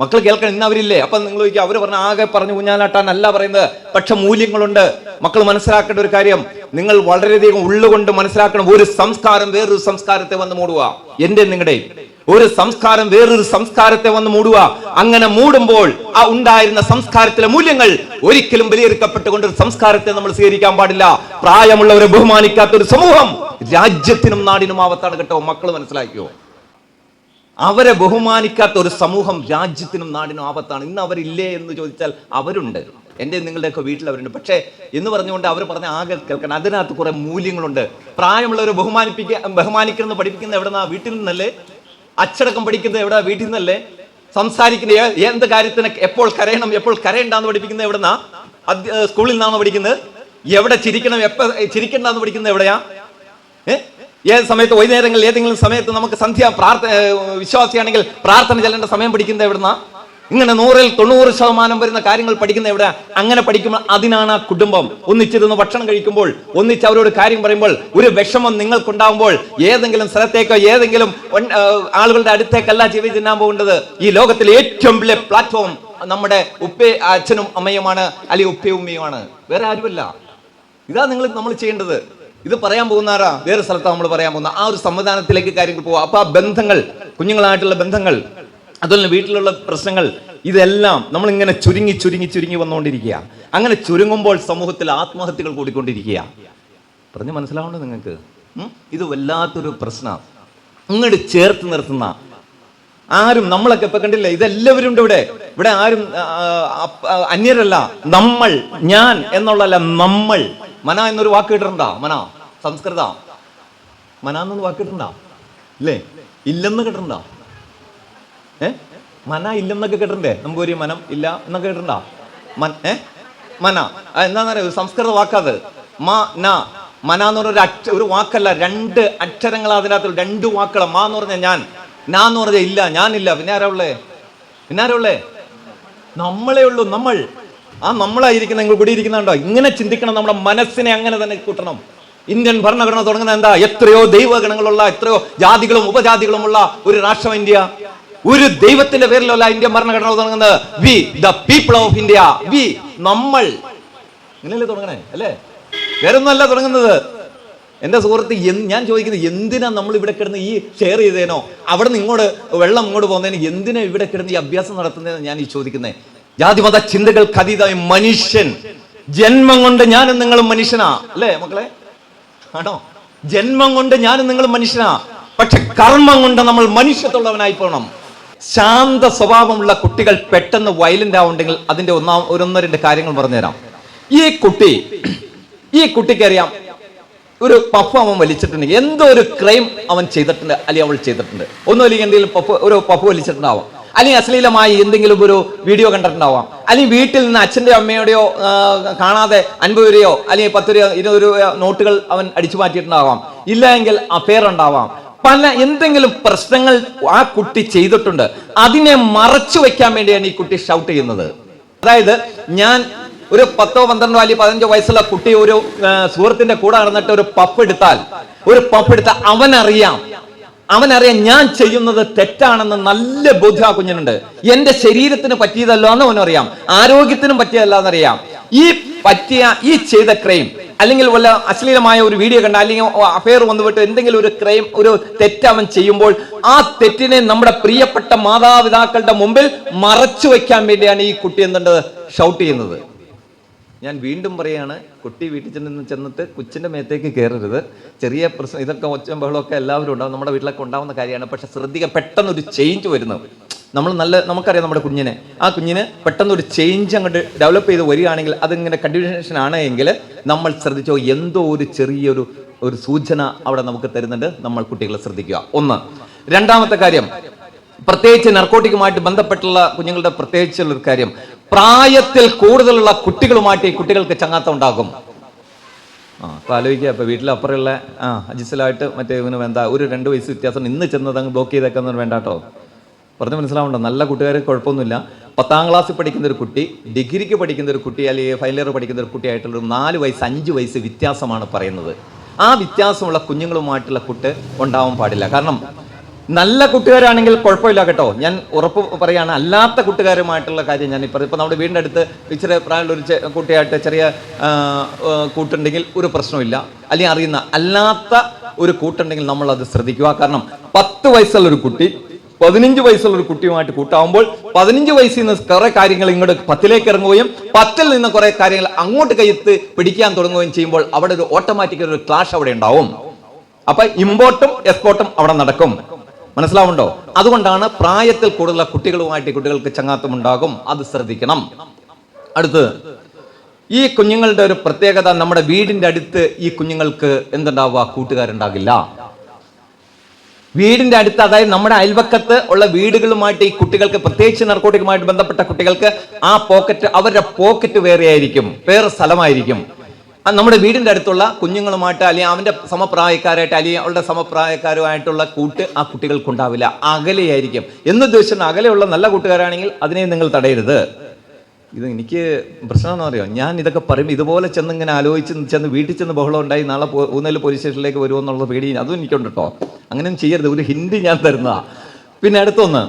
മക്കൾ കേൾക്കണം, ഇന്ന് അവരില്ലേ? അപ്പൊ നിങ്ങൾ ചോദിക്കുക, അവർ പറഞ്ഞ ആകെ പറഞ്ഞു ഊഞ്ഞാലാട്ടാൻ അല്ല പറയുന്നത്, പക്ഷെ മൂല്യങ്ങളുണ്ട്. മക്കൾ മനസ്സിലാക്കേണ്ട ഒരു കാര്യം, നിങ്ങൾ വളരെയധികം ഉള്ളുകൊണ്ട് മനസ്സിലാക്കണം. ഒരു സംസ്കാരം വേറൊരു സംസ്കാരത്തെ വന്ന് മൂടുക. എന്റെ നിങ്ങളുടെ ഒരു സംസ്കാരം വേറൊരു സംസ്കാരത്തെ വന്ന് മൂടുക. അങ്ങനെ മൂടുമ്പോൾ ആ ഉണ്ടായിരുന്ന സംസ്കാരത്തിലെ മൂല്യങ്ങൾ ഒരിക്കലും ബലിയെടുക്കപ്പെട്ടുകൊണ്ട് ഒരു സംസ്കാരത്തെ നമ്മൾ സ്വീകരിക്കാൻ പാടില്ല. പ്രായമുള്ളവരെ ബഹുമാനിക്കാത്ത ഒരു സമൂഹം രാജ്യത്തിനും നാടിനും ആപത്താണ് കേട്ടോ. മക്കൾ മനസ്സിലാക്കിയോ? അവരെ ബഹുമാനിക്കാത്ത ഒരു സമൂഹം രാജ്യത്തിനും നാടിനും ആപത്താണ്. ഇന്ന് അവരില്ലേ എന്ന് ചോദിച്ചാൽ അവരുണ്ട്. എൻ്റെ നിങ്ങളുടെയൊക്കെ വീട്ടിൽ അവരുണ്ട്. പക്ഷേ എന്ന് പറഞ്ഞുകൊണ്ട് അവർ പറഞ്ഞ ആകെ കേൾക്കണം. അതിനകത്ത് കുറെ മൂല്യങ്ങളുണ്ട്. പ്രായമുള്ളവരെ ബഹുമാനിക്കുന്നത് പഠിപ്പിക്കുന്നത് എവിടെന്നാ? വീട്ടിൽ നിന്നല്ലേ. അച്ചടക്കം പഠിക്കുന്നത് എവിടെ? വീട്ടിൽ നിന്നല്ലേ. സംസാരിക്കുന്ന എന്ത് കാര്യത്തിന് എപ്പോൾ കരയണം എപ്പോൾ കരയണ്ടെന്ന് പഠിപ്പിക്കുന്നത് എവിടെന്നാ? സ്കൂളിൽ നിന്നാണോ പഠിക്കുന്നത്? എവിടെ ചിരിക്കണം എപ്പോൾ ചിരിക്കണ്ടെന്ന് പഠിക്കുന്നത് എവിടെയാ? ഏത് സമയത്ത് വൈകുന്നേരങ്ങളിൽ ഏതെങ്കിലും സമയത്ത് നമുക്ക് വിശ്വാസിയാണെങ്കിൽ പ്രാർത്ഥന ചെല്ലേണ്ട സമയം പഠിക്കുന്നത് എവിടുന്നാ? ഇങ്ങനെ 100-90% വരുന്ന കാര്യങ്ങൾ പഠിക്കുന്ന എവിടെ? അങ്ങനെ പഠിക്കുമ്പോൾ അതിനാണ് ആ കുടുംബം. ഒന്നിച്ചിരുന്ന് ഭക്ഷണം കഴിക്കുമ്പോൾ, ഒന്നിച്ച് അവരോട് കാര്യം പറയുമ്പോൾ, ഒരു വിഷമം നിങ്ങൾക്കുണ്ടാകുമ്പോൾ ഏതെങ്കിലും സ്ഥലത്തേക്കോ ഏതെങ്കിലും ആളുകളുടെ അടുത്തേക്കല്ല ചെവി തിന്നാൻ പോകേണ്ടത്. ഈ ലോകത്തിലെ ഏറ്റവും വലിയ പ്ലാറ്റ്ഫോം നമ്മുടെ അച്ഛനും അമ്മയുമാണ്, അല്ലെങ്കിൽ ഉപ്പയും ഉമ്മയുമാണ്, വേറെ ആരുമല്ല. ഇതാ നമ്മൾ ചെയ്യേണ്ടത്. ഇത് പറയാൻ പോകുന്നാരാ? വേറെ സ്ഥലത്താണ് നമ്മൾ പറയാൻ പോകുന്ന. ആ ഒരു സംവിധാനത്തിലേക്ക് കാര്യങ്ങൾ പോവാം. അപ്പൊ ആ ബന്ധങ്ങൾ, കുഞ്ഞുങ്ങളായിട്ടുള്ള ബന്ധങ്ങൾ, അതുപോലെ വീട്ടിലുള്ള പ്രശ്നങ്ങൾ, ഇതെല്ലാം നമ്മളിങ്ങനെ ചുരുങ്ങി വന്നുകൊണ്ടിരിക്കുക. അങ്ങനെ ചുരുങ്ങുമ്പോൾ സമൂഹത്തിൽ ആത്മഹത്യകൾ കൂടിക്കൊണ്ടിരിക്കുക. പറഞ്ഞ് മനസ്സിലാവണ്ടോ നിങ്ങൾക്ക്? ഇത് വല്ലാത്തൊരു പ്രശ്നം. ഇങ്ങോട്ട് ചേർത്ത് നിർത്തുന്ന ആരും, നമ്മളൊക്കെ ഇപ്പൊ കണ്ടില്ലേ, ഇതെല്ലാവരും ഉണ്ട് ഇവിടെ ആരും അന്യരല്ല. നമ്മൾ, ഞാൻ എന്നുള്ളതല്ല, നമ്മൾ. മന എന്നൊരു വാക്ക് കേട്ടിട്ടുണ്ടോ? മന, സംസ്കൃത മന എന്നൊന്ന് വാക്ക് കേട്ടിട്ടുണ്ടോ? ഇല്ലേ? ഇല്ലെന്ന് കേട്ടിട്ടുണ്ടോ? മന ഇല്ലെന്നൊക്കെ കേട്ടിട്ടുണ്ടേ? നമുക്ക് ഒരു മനം ഇല്ല എന്നൊക്കെ കേട്ടിട്ടുണ്ടോ? മന എന്താന്നറിയോ? സംസ്കൃത വാക്കത്. മന എന്ന് പറഞ്ഞ ഒരു വാക്കല്ല, 2 അക്ഷരങ്ങൾ അതിനകത്ത്, 2 വാക്കുകൾ. മാ എന്ന് പറഞ്ഞ ഞാൻ, നാ എന്ന് പറഞ്ഞ ഇല്ല, ഞാനില്ല. പിന്നെ ആരാ ഉള്ളേ? നമ്മളേ ഉള്ളൂ. നമ്മൾ, ആ നമ്മളായിരിക്കുന്ന നിങ്ങൾ കൂടി ഇരിക്കുന്നുണ്ടോ? ഇങ്ങനെ ചിന്തിക്കണം. നമ്മുടെ മനസ്സിനെ അങ്ങനെ തന്നെ കൂട്ടണം. ഇന്ത്യൻ ഭരണഘടന തുടങ്ങുന്നത് എന്താ? എത്രയോ ദൈവഗണങ്ങളുള്ള, എത്രയോ ജാതികളും ഉപജാതികളുമുള്ള ഒരു രാഷ്ട്രം ഇന്ത്യ. ഒരു ദൈവത്തിന്റെ പേരിലല്ല ഇന്ത്യൻ ഭരണഘടന തുടങ്ങുന്നത്. We the people of India. We, നമ്മൾ. ഇങ്ങനെയല്ലേ തുടങ്ങണേ? അല്ലേ? വേറൊന്നല്ല തുടങ്ങുന്നത്. എന്റെ സുഹൃത്ത്, ഞാൻ ചോദിക്കുന്നത്, എന്തിനാ നമ്മൾ ഇവിടെ കിടന്ന് ഈ ഷെയർ ചെയ്തേനോ അവിടെ നിന്ന് വെള്ളം ഇങ്ങോട്ട് പോകുന്നതിന് എന്തിനാ ഇവിടെ കിടന്ന് ഈ അഭ്യാസം നടത്തുന്നതെന്ന് ഞാൻ ഈ ചോദിക്കുന്നത്. ജാതിമത ചിന്തകൾക്ക് അതീതമായി മനുഷ്യൻ, ജന്മം കൊണ്ട് ഞാനും നിങ്ങളും മനുഷ്യനാ. അല്ലേ മക്കളെ? ആണോ? ജന്മം കൊണ്ട് ഞാനും നിങ്ങളും മനുഷ്യനാ. പക്ഷെ കർമ്മം കൊണ്ട് നമ്മൾ മനുഷ്യത്തുള്ളവനായി പോകണം. ശാന്ത സ്വഭാവമുള്ള കുട്ടികൾ പെട്ടെന്ന് വയലന്റ് ആവുണ്ടെങ്കിൽ അതിന്റെ 1-2 കാര്യങ്ങൾ പറഞ്ഞുതരാം. ഈ കുട്ടിക്ക് അറിയാം, ഒരു പഫ് അവൻ വലിച്ചിട്ടുണ്ടെങ്കിൽ, എന്തോ ഒരു ക്രൈം അവൻ ചെയ്തിട്ടുണ്ട്, അല്ലെങ്കിൽ അവൾ ചെയ്തിട്ടുണ്ട്. ഒന്നുമില്ലെങ്കിൽ എന്തെങ്കിലും പഫ് വലിച്ചിട്ടുണ്ടാവാം, അല്ലെങ്കിൽ അശ്ലീലമായി എന്തെങ്കിലും ഒരു വീഡിയോ കണ്ടിട്ടുണ്ടാവാം, അല്ലെങ്കിൽ വീട്ടിൽ നിന്ന് അച്ഛൻ്റെയോ അമ്മയുടെയോ കാണാതെ 50 രൂപയോ അല്ലെങ്കിൽ 10 രൂപയോ 20 രൂപ നോട്ടുകൾ അവൻ അടിച്ചു മാറ്റിയിട്ടുണ്ടാവാം. ഇല്ല എങ്കിൽ അഫെയർ ഉണ്ടാവാം. പല എന്തെങ്കിലും പ്രശ്നങ്ങൾ ആ കുട്ടി ചെയ്തിട്ടുണ്ട്. അതിനെ മറച്ചു വെക്കാൻ വേണ്ടിയാണ് ഈ കുട്ടി ഷൗട്ട് ചെയ്യുന്നത്. അതായത്, ഞാൻ ഒരു 10, 12 അല്ലെങ്കിൽ 15 വയസ്സുള്ള കുട്ടി ഒരു സുഹൃത്തിന്റെ കൂടെ നടന്നിട്ട് ഒരു പഫ് എടുത്താൽ അവനറിയാം ഞാൻ ചെയ്യുന്നത് തെറ്റാണെന്ന് നല്ല ബോധ്യം ആ കുഞ്ഞിനുണ്ട്. എന്റെ ശരീരത്തിന് പറ്റിയതല്ലോ എന്ന് അവനറിയാം, ആരോഗ്യത്തിനും പറ്റിയതല്ല എന്നറിയാം. ഈ ചെയ്ത ക്രൈം, അല്ലെങ്കിൽ വല്ല അശ്ലീലമായ ഒരു വീഡിയോ കണ്ട, അല്ലെങ്കിൽ അഫെയർ വന്നുവിട്ട് എന്തെങ്കിലും ഒരു ക്രൈം, ഒരു തെറ്റ് അവൻ ചെയ്യുമ്പോൾ ആ തെറ്റിനെ നമ്മുടെ പ്രിയപ്പെട്ട മാതാപിതാക്കളുടെ മുമ്പിൽ മറച്ചു വെക്കാൻ വേണ്ടിയാണ് ഈ കുട്ടി എന്തുണ്ട് ഷൗട്ട് ചെയ്യുന്നത്. ഞാൻ വീണ്ടും പറയാണ്, കുട്ടി വീട്ടിൽ ചെന്നിട്ട് കൊച്ചിൻ്റെ മേത്തേക്ക് കയറരുത്. ചെറിയ പ്രശ്നം, ഇതൊക്കെ ഒച്ചയും ബഹളമൊക്കെ എല്ലാവരും ഉണ്ടാവും, നമ്മുടെ വീട്ടിലൊക്കെ ഉണ്ടാവുന്ന കാര്യമാണ്. പക്ഷെ ശ്രദ്ധിക്കുക, പെട്ടെന്നൊരു ചേഞ്ച് വരുന്നത്. നമുക്കറിയാം നമ്മുടെ കുഞ്ഞിനെ, ആ കുഞ്ഞിന് പെട്ടെന്നൊരു ചേഞ്ച് അങ്ങോട്ട് ഡെവലപ്പ് ചെയ്ത് വരികയാണെങ്കിൽ, അതിങ്ങനെ കണ്ടിന്യൂഷൻ ആണെങ്കിൽ നമ്മൾ ശ്രദ്ധിച്ചോ, എന്തോ ഒരു ചെറിയൊരു സൂചന അവിടെ നമുക്ക് തരുന്നുണ്ട്. നമ്മൾ കുട്ടികളെ ശ്രദ്ധിക്കുക. 1. രണ്ടാമത്തെ കാര്യം, പ്രത്യേകിച്ച് നർക്കോട്ടിക്കുമായിട്ട് ബന്ധപ്പെട്ടുള്ള കുഞ്ഞുങ്ങളുടെ പ്രത്യേകിച്ചുള്ളൊരു കാര്യം, പ്രായത്തിൽ കൂടുതലുള്ള കുട്ടികളുമായിട്ട് ഈ കുട്ടികൾക്ക് ചങ്ങാത്തം ഉണ്ടാകും. അപ്പൊ ആലോചിക്കുക, ഇപ്പൊ വീട്ടിലപ്പുറമുള്ള അജിസലായിട്ട് മറ്റേ ഇവന് വേണ്ട, ഒരു 2 വയസ്സ് വ്യത്യാസം, ഇന്ന് ചെന്നത് അങ്ങ് ബ്ലോക്ക് ചെയ്തേക്കൊന്നും വേണ്ട കേട്ടോ. പറഞ്ഞ് മനസ്സിലാവണ്ടോ? നല്ല കൂട്ടുകാർ കുഴപ്പമൊന്നുമില്ല. 10ാം ക്ലാസ്സിൽ പഠിക്കുന്ന ഒരു കുട്ടി, ഡിഗ്രിക്ക് പഠിക്കുന്ന ഒരു കുട്ടി, അല്ലെങ്കിൽ ഫൈനൽ ഇയർ പഠിക്കുന്ന ഒരു കുട്ടിയായിട്ടുള്ള 4 വയസ്സ് 5 വയസ്സ് വ്യത്യാസമാണ് പറയുന്നത്. ആ വ്യത്യാസമുള്ള കുഞ്ഞുങ്ങളുമായിട്ടുള്ള കുട്ടി ഉണ്ടാവാൻ പാടില്ല. കാരണം നല്ല കൂട്ടുകാരാണെങ്കിൽ കുഴപ്പമില്ല കേട്ടോ, ഞാൻ ഉറപ്പ് പറയാണ്. അല്ലാത്ത കൂട്ടുകാരുമായിട്ടുള്ള കാര്യം ഞാൻ ഇപ്പം നമ്മുടെ വീടിൻ്റെ അടുത്ത് ഇച്ചിരി പ്രായമുള്ള ഒരു കുട്ടിയായിട്ട് ചെറിയ കൂട്ടുണ്ടെങ്കിൽ ഒരു പ്രശ്നമില്ല, അല്ലെങ്കിൽ അറിയുന്ന അല്ലാത്ത ഒരു കൂട്ടുണ്ടെങ്കിൽ നമ്മളത് ശ്രദ്ധിക്കുക. കാരണം 10 വയസ്സുള്ള ഒരു കുട്ടി 15 വയസ്സുള്ള ഒരു കുട്ടിയുമായിട്ട് കൂട്ടാവുമ്പോൾ 15 വയസ്സിൽ നിന്ന് കുറെ കാര്യങ്ങൾ ഇങ്ങോട്ട് 10ലേക്ക് ഇറങ്ങുകയും 10ൽ നിന്ന് കുറെ കാര്യങ്ങൾ അങ്ങോട്ട് കയ്യത്ത് പിടിക്കാൻ തുടങ്ങുകയും ചെയ്യുമ്പോൾ അവിടെ ഒരു ഓട്ടോമാറ്റിക് ഒരു ക്ലാഷ് അവിടെ ഉണ്ടാവും. അപ്പൊ ഇമ്പോർട്ടും എക്സ്പോർട്ടും അവിടെ നടക്കും. മനസ്സിലാവുണ്ടോ? അതുകൊണ്ടാണ് പ്രായത്തിൽ കൂടുതലുള്ള കുട്ടികളുമായിട്ട് കുട്ടികൾക്ക് ചങ്ങാത്തം ഉണ്ടാകും, അത് ശ്രദ്ധിക്കണം. അടുത്ത്, ഈ കുഞ്ഞുങ്ങളുടെ ഒരു പ്രത്യേകത, നമ്മുടെ വീടിന്റെ അടുത്ത് ഈ കുഞ്ഞുങ്ങൾക്ക് എന്തുണ്ടാവുക? കൂട്ടുകാരുണ്ടാകില്ല. വീടിന്റെ അടുത്ത്, അതായത് നമ്മുടെ അയൽവക്കത്ത് ഉള്ള വീടുകളുമായിട്ട് ഈ കുട്ടികൾക്ക്, പ്രത്യേകിച്ച് നർക്കോട്ടിക്കുമായിട്ട് ബന്ധപ്പെട്ട കുട്ടികൾക്ക്, ആ പോക്കറ്റ്, അവരുടെ പോക്കറ്റ് വേറെ ആയിരിക്കും, വേറെ സ്ഥലമായിരിക്കും. നമ്മുടെ വീടിന്റെ അടുത്തുള്ള കുഞ്ഞുങ്ങളുമായിട്ട് അല്ലെങ്കിൽ അവന്റെ സമപ്രായക്കാരായിട്ട് അല്ലെങ്കിൽ അവളുടെ സമപ്രായക്കാരുമായിട്ടുള്ള കൂട്ട് ആ കുട്ടികൾക്കുണ്ടാവില്ല, അകലെയായിരിക്കും. എന്നുദ്ദേശിച്ചാൽ അകലെയുള്ള നല്ല കൂട്ടുകാരാണെങ്കിൽ അതിനെ നിങ്ങൾ തടയരുത്. ഇത് എനിക്ക് പ്രശ്നം എന്ന് അറിയാം, ഞാൻ ഇതൊക്കെ പറയുമ്പോൾ ഇതുപോലെ ചെന്ന് ഇങ്ങനെ ആലോചിച്ച് ചെന്ന് വീട്ടിൽ ചെന്ന് ബഹളം ഉണ്ടായി നാളെ ഊന്നൽ പോലീസ് സ്റ്റേഷനിലേക്ക് വരുമെന്നുള്ള പേടി അതും എനിക്കുണ്ട് കേട്ടോ. അങ്ങനെയൊന്നും ചെയ്യരുത്, ഒരു ഹിന്റ് ഞാൻ തരുന്നതാ. പിന്നെ അടുത്തൊന്ന്,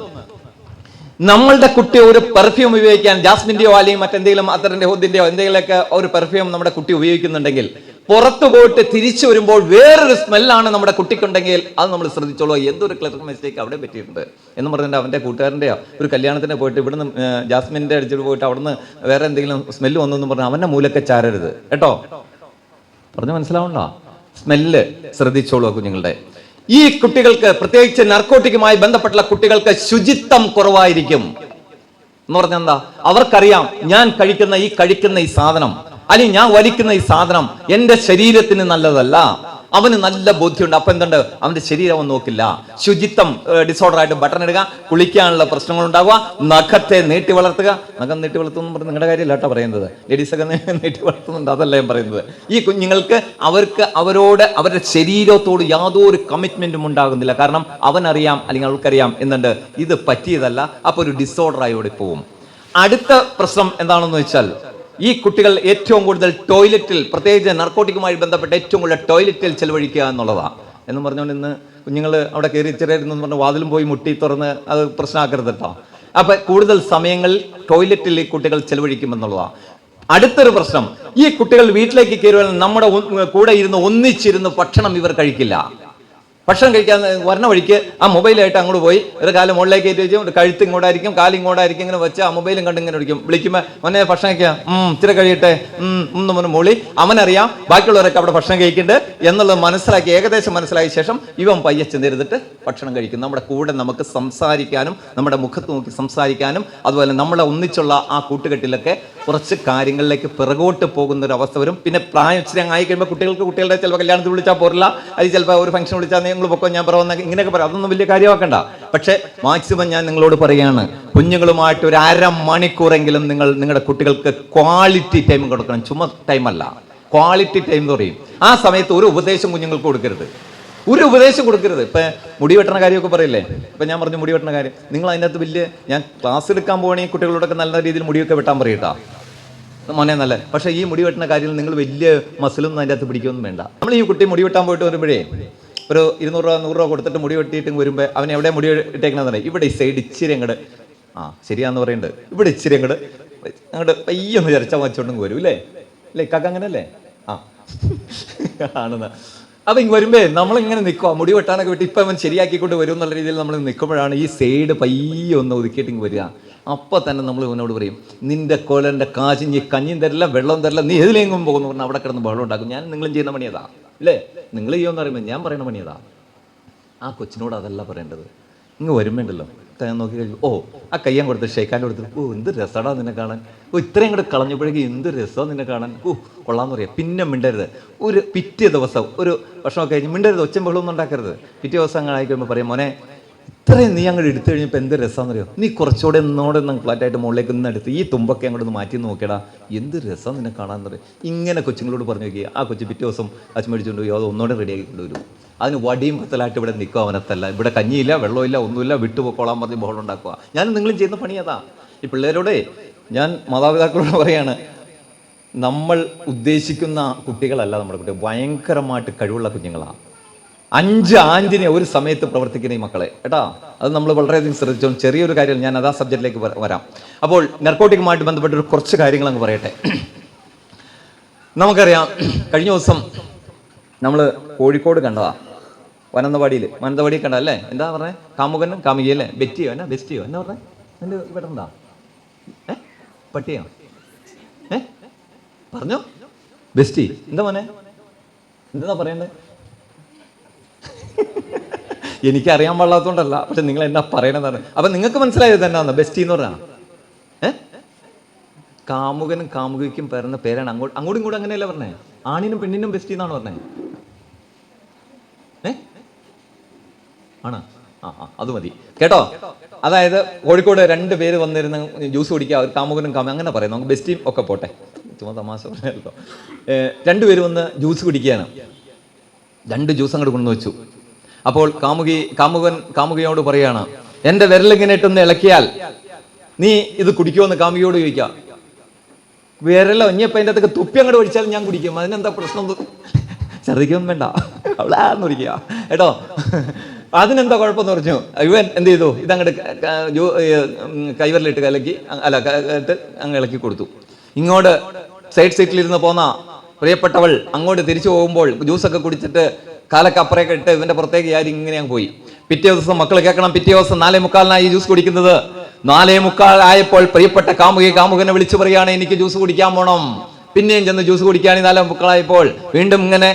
നമ്മളുടെ കുട്ടി ഒരു പെർഫ്യൂം ഉപയോഗിക്കാൻ, ജാസ്മിന്റെയോ അല്ലെങ്കിൽ മറ്റെന്തെങ്കിലും അത്തറിന്റെ ഹോദിന്റെയോ എന്തെങ്കിലുമൊക്കെ ഒരു പെർഫ്യൂം നമ്മുടെ കുട്ടി ഉപയോഗിക്കുന്നുണ്ടെങ്കിൽ പുറത്തു പോയിട്ട് തിരിച്ചു വരുമ്പോൾ വേറൊരു സ്മെല്ലാണ് നമ്മുടെ കുട്ടിക്കുണ്ടെങ്കിൽ അത് നമ്മൾ ശ്രദ്ധിച്ചോളൂ. എന്തൊരു ക്ലർക്ക് മിസ്റ്റേക്ക് അവിടെ പറ്റിയിട്ടുണ്ട് എന്ന് പറഞ്ഞിട്ട് അവൻ്റെ കൂട്ടുകാരൻ്റെയോ ഒരു കല്യാണത്തിന് പോയിട്ട് ഇവിടുന്ന് ജാസ്മിൻ്റെ അടിച്ചിട്ട് പോയിട്ട് അവിടുന്ന് വേറെ എന്തെങ്കിലും സ്മെല്ല് വന്നെന്ന് പറഞ്ഞാൽ അവൻ്റെ മൂലൊക്കെ ചാരരുത് കേട്ടോ. പറഞ്ഞ് മനസ്സിലാവണ്ടോ? സ്മെല്ല് ശ്രദ്ധിച്ചോളൂ കുഞ്ഞുങ്ങളുടെ. ഈ കുട്ടികൾക്ക്, പ്രത്യേകിച്ച് നർക്കോട്ടിക്കുമായി ബന്ധപ്പെട്ടുള്ള കുട്ടികൾക്ക് ശുചിത്വം കുറവായിരിക്കും. എന്ന് പറഞ്ഞാൽ എന്താ? അവർക്കറിയാം ഞാൻ കഴിക്കുന്ന ഈ സാധനം അല്ലെങ്കിൽ ഞാൻ വലിക്കുന്ന ഈ സാധനം എന്റെ ശരീരത്തിന് നല്ലതല്ല. അവന് നല്ല ബോധ്യമുണ്ട്. അപ്പൊ എന്തുണ്ട്? അവന്റെ ശരീരം അവൻ നോക്കില്ല. ശുചിത്വം ഡിസോർഡർ ആയിട്ട് ബട്ടൺ ഇടുക, കുളിക്കാനുള്ള പ്രശ്നങ്ങൾ ഉണ്ടാവുക, നഖത്തെ നീട്ടി വളർത്തുക. നഖം നീട്ടി വളർത്തുന്നു പറഞ്ഞ് നിങ്ങളുടെ കാര്യമില്ല കേട്ടോ പറയുന്നത്, ലേഡീസൊക്കെ നീട്ടി വളർത്തുന്നുണ്ട്, അതല്ല ഞാൻ പറയുന്നത്. ഈ കുഞ്ഞുങ്ങൾക്ക് അവരോട് അവരുടെ ശരീരത്തോട് യാതൊരു കമ്മിറ്റ്മെന്റും ഉണ്ടാകുന്നില്ല. കാരണം അവനറിയാം അല്ലെങ്കിൽ അവൾക്കറിയാം എന്നുണ്ട് ഇത് പറ്റിയതല്ല. അപ്പൊ ഒരു ഡിസോർഡറായി ഓടി പോവും. അടുത്ത പ്രശ്നം എന്താണെന്ന് വെച്ചാൽ, ഈ കുട്ടികൾ ഏറ്റവും കൂടുതൽ ടോയ്ലറ്റിൽ, പ്രത്യേകിച്ച് നർക്കോട്ടിക്കുമായി ബന്ധപ്പെട്ട് ഏറ്റവും കൂടുതൽ ടോയ്ലറ്റിൽ ചെലവഴിക്കുക എന്നുള്ളതാണ്. എന്ന് പറഞ്ഞുകൊണ്ട് ഇന്ന് കുഞ്ഞുങ്ങൾ അവിടെ കയറി ചെറിയെന്ന് പറഞ്ഞ് വാതിലും പോയി മുട്ടി തുറന്ന് അത് പ്രശ്നമാക്കരുത് കേട്ടോ. അപ്പൊ കൂടുതൽ സമയങ്ങളിൽ ടോയ്ലറ്റിൽ ഈ കുട്ടികൾ ചെലവഴിക്കുമെന്നുള്ളതാണ്. അടുത്തൊരു പ്രശ്നം, ഈ കുട്ടികൾ വീട്ടിലേക്ക് കയറുവാൻ നമ്മുടെ കൂടെ ഒന്നിച്ചിരുന്ന് ഭക്ഷണം ഇവർ കഴിക്കില്ല. ഭക്ഷണം കഴിക്കാൻ വരണ വഴിക്ക് ആ മൊബൈലായിട്ട് അങ്ങോട്ട് പോയി ഒരു കാലം മുകളിലേക്ക് കയറ്റി വെച്ചും ഒരു കഴുത്ത് ഇങ്ങോട്ടായിരിക്കും, കാലിങ്ങോട്ടായിരിക്കും, ഇങ്ങനെ വെച്ച് ആ മൊബൈലും കണ്ട് ഇങ്ങനെ വിളിക്കും. വിളിക്കുമ്പോൾ മോനെ ഭക്ഷണം കഴിക്കാം, ഇച്ചിരി കഴിയട്ടെ, മുന്നേ മോളി. അവനറിയാം ബാക്കിയുള്ളവരൊക്കെ അവിടെ ഭക്ഷണം കഴിക്കുന്നുണ്ട് എന്നുള്ളത് മനസ്സിലാക്കി, ഏകദേശം മനസ്സിലാക്കിയ ശേഷം ഇവൻ പയ്യെ ചെന്നിരുന്നിട്ട് ഭക്ഷണം കഴിക്കും. നമ്മുടെ കൂടെ നമുക്ക് സംസാരിക്കാനും നമ്മുടെ മുഖത്ത് നോക്കി സംസാരിക്കാനും അതുപോലെ നമ്മളെ ഒന്നിച്ചുള്ള ആ കൂട്ടുകെട്ടിലൊക്കെ കുറച്ച് കാര്യങ്ങളിലേക്ക് പിറകോട്ട് പോകുന്ന ഒരു അവസ്ഥ വരും. പിന്നെ പ്രായം ഇച്ചിരി ആയി കഴിയുമ്പോൾ കുട്ടികളുടെ ചിലപ്പോൾ കല്യാണത്തിൽ വിളിച്ചാൽ പോരില്ല, അല്ലെങ്കിൽ ചിലപ്പോൾ ഒരു ഫംഗ്ഷൻ വിളിച്ചാൽ നിങ്ങൾ പൊക്കോ ഞാൻ പറയുന്ന ഇങ്ങനെയൊക്കെ പറയാം. അതൊന്നും വലിയ കാര്യമാക്കണ്ട. പക്ഷെ മാക്സിമം ഞാൻ നിങ്ങളോട് പറയുകയാണ്, കുഞ്ഞുങ്ങളുമായിട്ട് ഒരു അരമണിക്കൂറെങ്കിലും നിങ്ങളുടെ കുട്ടികൾക്ക് ക്വാളിറ്റി ടൈം കൊടുക്കണം. ചുമ ടൈമല്ല, ക്വാളിറ്റി ടൈം എന്ന് പറയും. ആ സമയത്ത് ഒരു ഉപദേശം കുഞ്ഞുങ്ങൾക്ക് കൊടുക്കരുത്, ഒരു ഉപദേശം കൊടുക്കരുത്. ഇപ്പൊ മുടി വെട്ടണ കാര്യമൊക്കെ പറയില്ലേ, ഇപ്പൊ ഞാൻ പറഞ്ഞു മുടി വെട്ടണ കാര്യം, നിങ്ങൾ അതിനകത്ത് വലിയ, ഞാൻ ക്ലാസ് എടുക്കാൻ പോകണമെങ്കിൽ കുട്ടികളോടൊക്കെ നല്ല രീതിയിൽ മുടിയൊക്കെ വെട്ടാൻ പറയട്ടാ മോനെ നല്ല. പക്ഷേ ഈ മുടി വെട്ടുന്ന കാര്യത്തിൽ നിങ്ങൾ വലിയ മസിലൊന്നും അതിൻ്റെ അകത്ത് പിടിക്കൊന്നും വേണ്ട. നമ്മൾ ഈ കുട്ടി മുടി വെട്ടാൻ പോയിട്ട് വരുമ്പോഴേ ഒരു 200 രൂപ 100 രൂപ കൊടുത്തിട്ട് മുടി വെട്ടിയിട്ട് വരുമ്പോൾ അവൻ എവിടെ മുടി ഇട്ടേക്കണമെന്ന് ഇവിടെ ഈ സൈഡ് ഇച്ചിരി അങ്ങോട്ട് ശരിയാന്ന് പറയുന്നുണ്ട്, ഇവിടെ ഇച്ചിരി അങ്ങോട്ട് പയ്യൊന്ന് ചരച്ചാൽ വച്ചോണ്ടെങ്കിൽ വരും ഇല്ലേ കാക്ക അങ്ങനല്ലേ? ആണെന്ന്. അപ്പം ഇങ്ങ് വരുമ്പേ നമ്മളിങ്ങനെ നിൽക്കുക, മുടി വെട്ടാനൊക്കെ വിട്ട് ഇപ്പം അവൻ ശരിയാക്കിക്കൊണ്ട് വരും എന്നുള്ള രീതിയിൽ നമ്മൾ നിൽക്കുമ്പോഴാണ് ഈ സൈഡ് പയ്യെ ഒന്ന് ഒതുക്കിയിട്ട് ഇങ്ങ് വരിക. അപ്പം തന്നെ നമ്മൾ ഇവനോട് പറയും, നിന്റെ കോലൻ്റെ കാശിഞ്ഞ് കഞ്ഞിയും തരില്ല വെള്ളം തരില്ല, നീ എതിലെങ്കും പോകുന്നു പറഞ്ഞാൽ അവിടെ കിടന്ന് ബഹളം ഉണ്ടാക്കും. ഞാൻ നിങ്ങളും ചെയ്യുന്ന പണിയതാ ഇല്ലേ, നിങ്ങൾ ചെയ്യുമെന്ന് പറയുമ്പോൾ ഞാൻ പറയുന്ന പണിയതാ. ആ കൊച്ചിനോട് അതല്ല പറയേണ്ടത്. ഇങ്ങ് വരുമ്പോണ്ടല്ലോ നോക്കി കഴിയും, ആ കയ്യാൻ കൊടുത്ത് ഷെയ്ക്കാൻ്റെ കൊടുത്തിട്ട് എന്ത് രസമാടാ നിന്നെ കാണാൻ, ഇത്രയും കൂടെ കളഞ്ഞപ്പോഴേക്കും എന്ത് രസമാണ് നിന്നെ കാണാൻ, കൊള്ളാന്ന് പറയാം. പിന്നെ മിണ്ടരുത്. ഒരു പിറ്റേ ദിവസം ഒരു ഭക്ഷണമൊക്കെ കഴിഞ്ഞ് മിണ്ടരുത്, ഒച്ചയും ബഹളമൊന്നും ഉണ്ടാക്കരുത്. പിറ്റേ ദിവസം അങ്ങനെ ആയിക്കഴിയുമ്പോൾ പറയും, മോനെ ഇത്രയും നീ അങ്ങോട്ട് എടുത്തു കഴിഞ്ഞപ്പോൾ എന്ത് രസമാണെന്ന് അറിയോ, നീ കുറച്ചുകൂടെ ഒന്നോടെ ഫ്ലാറ്റായിട്ട് മുകളിലേക്ക് ഒന്ന് എടുത്ത് ഈ തുമ്പൊക്കെ അങ്ങോട്ട് മാറ്റി നോക്കിയടാ, എന്ത് രസം നിന്നെ കാണാമെന്ന് പറയും. ഇങ്ങനെ കൊച്ചുങ്ങളോട് പറഞ്ഞു നോക്കി, ആ കൊച്ചു പിറ്റേ ദിവസം അച്ഛൻ മേടിച്ചുകൊണ്ട് പോയി അത് ഒന്നോടെ റെഡിയാക്കി കൊണ്ടുവരും. അതിന് വടിയും പത്തലായിട്ട് ഇവിടെ നിൽക്കുക, അവനത്തല്ല, ഇവിടെ കഞ്ഞിയില്ല വെള്ളമില്ല ഒന്നുമില്ല, വിട്ടുപോക്കോളാൻ പറഞ്ഞ് ബഹളം ഉണ്ടാക്കുക. ഞാനും നിങ്ങളും ചെയ്യുന്ന പണി അതാ. ഈ പിള്ളേരോടെ ഞാൻ മാതാപിതാക്കളോട് പറയാണ്, നമ്മൾ ഉദ്ദേശിക്കുന്ന കുട്ടികളല്ല നമ്മുടെ കുട്ടികൾ, ഭയങ്കരമായിട്ട് കഴിവുള്ള കുഞ്ഞുങ്ങളാണ്. 5 ആഞ്ചിനെ ഒരു സമയത്ത് പ്രവർത്തിക്കുന്ന ഈ മക്കളെ കേട്ടാ, അത് നമ്മൾ വളരെയധികം ശ്രദ്ധിച്ചോ. ചെറിയൊരു കാര്യം ഞാൻ അതാ സബ്ജക്റ്റിലേക്ക് വരാം. അപ്പോൾ നർക്കോട്ടിക്കുമായിട്ട് ബന്ധപ്പെട്ട ഒരു കുറച്ച് കാര്യങ്ങൾ അങ്ങ് പറയട്ടെ. നമുക്കറിയാം, കഴിഞ്ഞ ദിവസം നമ്മൾ കോഴിക്കോട് കണ്ടതാ, മാനന്തവാടിയിൽ കണ്ട അല്ലേ, എന്താ പറഞ്ഞേ, കാമുകനും കാമുകിയല്ലേ, ബെസ്റ്റിയോ എന്നാ പറഞ്ഞേ, എൻ്റെ ഇവിടെ എന്താ പട്ടിയോ പറഞ്ഞോ, ബെസ്റ്റി എന്താ മോനെ, എന്താ പറയണ്ടേ? എനിക്കറിയാൻ പാടില്ലാത്തതുകൊണ്ടല്ല, പക്ഷെ നിങ്ങൾ എന്നാ പറയണതാണ്. അപ്പൊ നിങ്ങൾക്ക് മനസ്സിലായത് എന്നാന്ന് ബെസ്റ്റി എന്ന് പറഞ്ഞാ കാമുകനും കാമുകിക്കും പറയുന്ന പേരാണ്. അങ്ങോട്ടും ഇങ്ങോട്ടും അങ്ങനെയല്ല പറഞ്ഞേ, ആണിനും പെണ്ണിനും ബെസ്റ്റി എന്നാണ് പറഞ്ഞേ. ആണ് അത് മതി കേട്ടോ. അതായത് കോഴിക്കോട് 2 പേര് വന്നിരുന്ന് ജ്യൂസ് കുടിക്കുക, ഒരു കാമുകനും അങ്ങനെ പറയാം, നമുക്ക് ബെസ്റ്റിയും ഒക്കെ പോട്ടെ, ചുമ്മാ തമാശ പറഞ്ഞല്ലോ. 2 പേര് വന്ന് ജ്യൂസ് കുടിക്കുകയാണ്. 2 ജ്യൂസ് അങ്ങോട്ട് കൊണ്ടുവച്ചു. അപ്പോൾ കാമുകൻ കാമുകയോട് പറയാണ്, എൻ്റെ വിരലിങ്ങനെ ഇട്ടൊന്ന് ഇളക്കിയാൽ നീ ഇത് കുടിക്കുമെന്ന് കാമുകിയോട് ചോദിക്കാം. വിരലോ ഇനിയപ്പോൾ അതിൻ്റെ അകത്തൊക്കെ തുപ്പി അങ്ങോട്ട് ഒഴിച്ചാൽ ഞാൻ കുടിക്കും, അതിനെന്താ പ്രശ്നം? ഛർദ്ദിക്കൊന്നും വേണ്ട, അവളാന്ന് കുടിക്കുക കേട്ടോ, അതിനെന്താ കുഴപ്പമെന്ന് പറഞ്ഞു. ഇവൻ എന്ത് ചെയ്തു, ഇതങ്ങോട്ട് കൈവരലിട്ട് കലക്കി ഇട്ട് അങ്ങ് ഇളക്കി കൊടുത്തു. ഇങ്ങോട്ട് സൈഡ് സീറ്റിലിരുന്ന് പോന്ന പ്രിയപ്പെട്ടവൾ അങ്ങോട്ട് തിരിച്ചു പോകുമ്പോൾ ജ്യൂസൊക്കെ കുടിച്ചിട്ട് കാലൊക്കെ അപ്പുറയൊക്കെ ഇട്ട് ഇവന്റെ പുറത്തേക്ക് ആരും ഇങ്ങനെ പോയി. പിറ്റേ ദിവസം മക്കൾ കേൾക്കണം, പിറ്റേ ദിവസം 4:45 ജ്യൂസ് കുടിക്കുന്നത്. 4:45 ആയപ്പോൾ പ്രിയപ്പെട്ട കാമുകനെ വിളിച്ചു പറയാണ്, എനിക്ക് ജ്യൂസ് കുടിക്കാൻ പോണം. പിന്നെയും ചെന്ന് ജ്യൂസ് കുടിക്കുകയാണ്. 4:45 വീണ്ടും ഇങ്ങനെ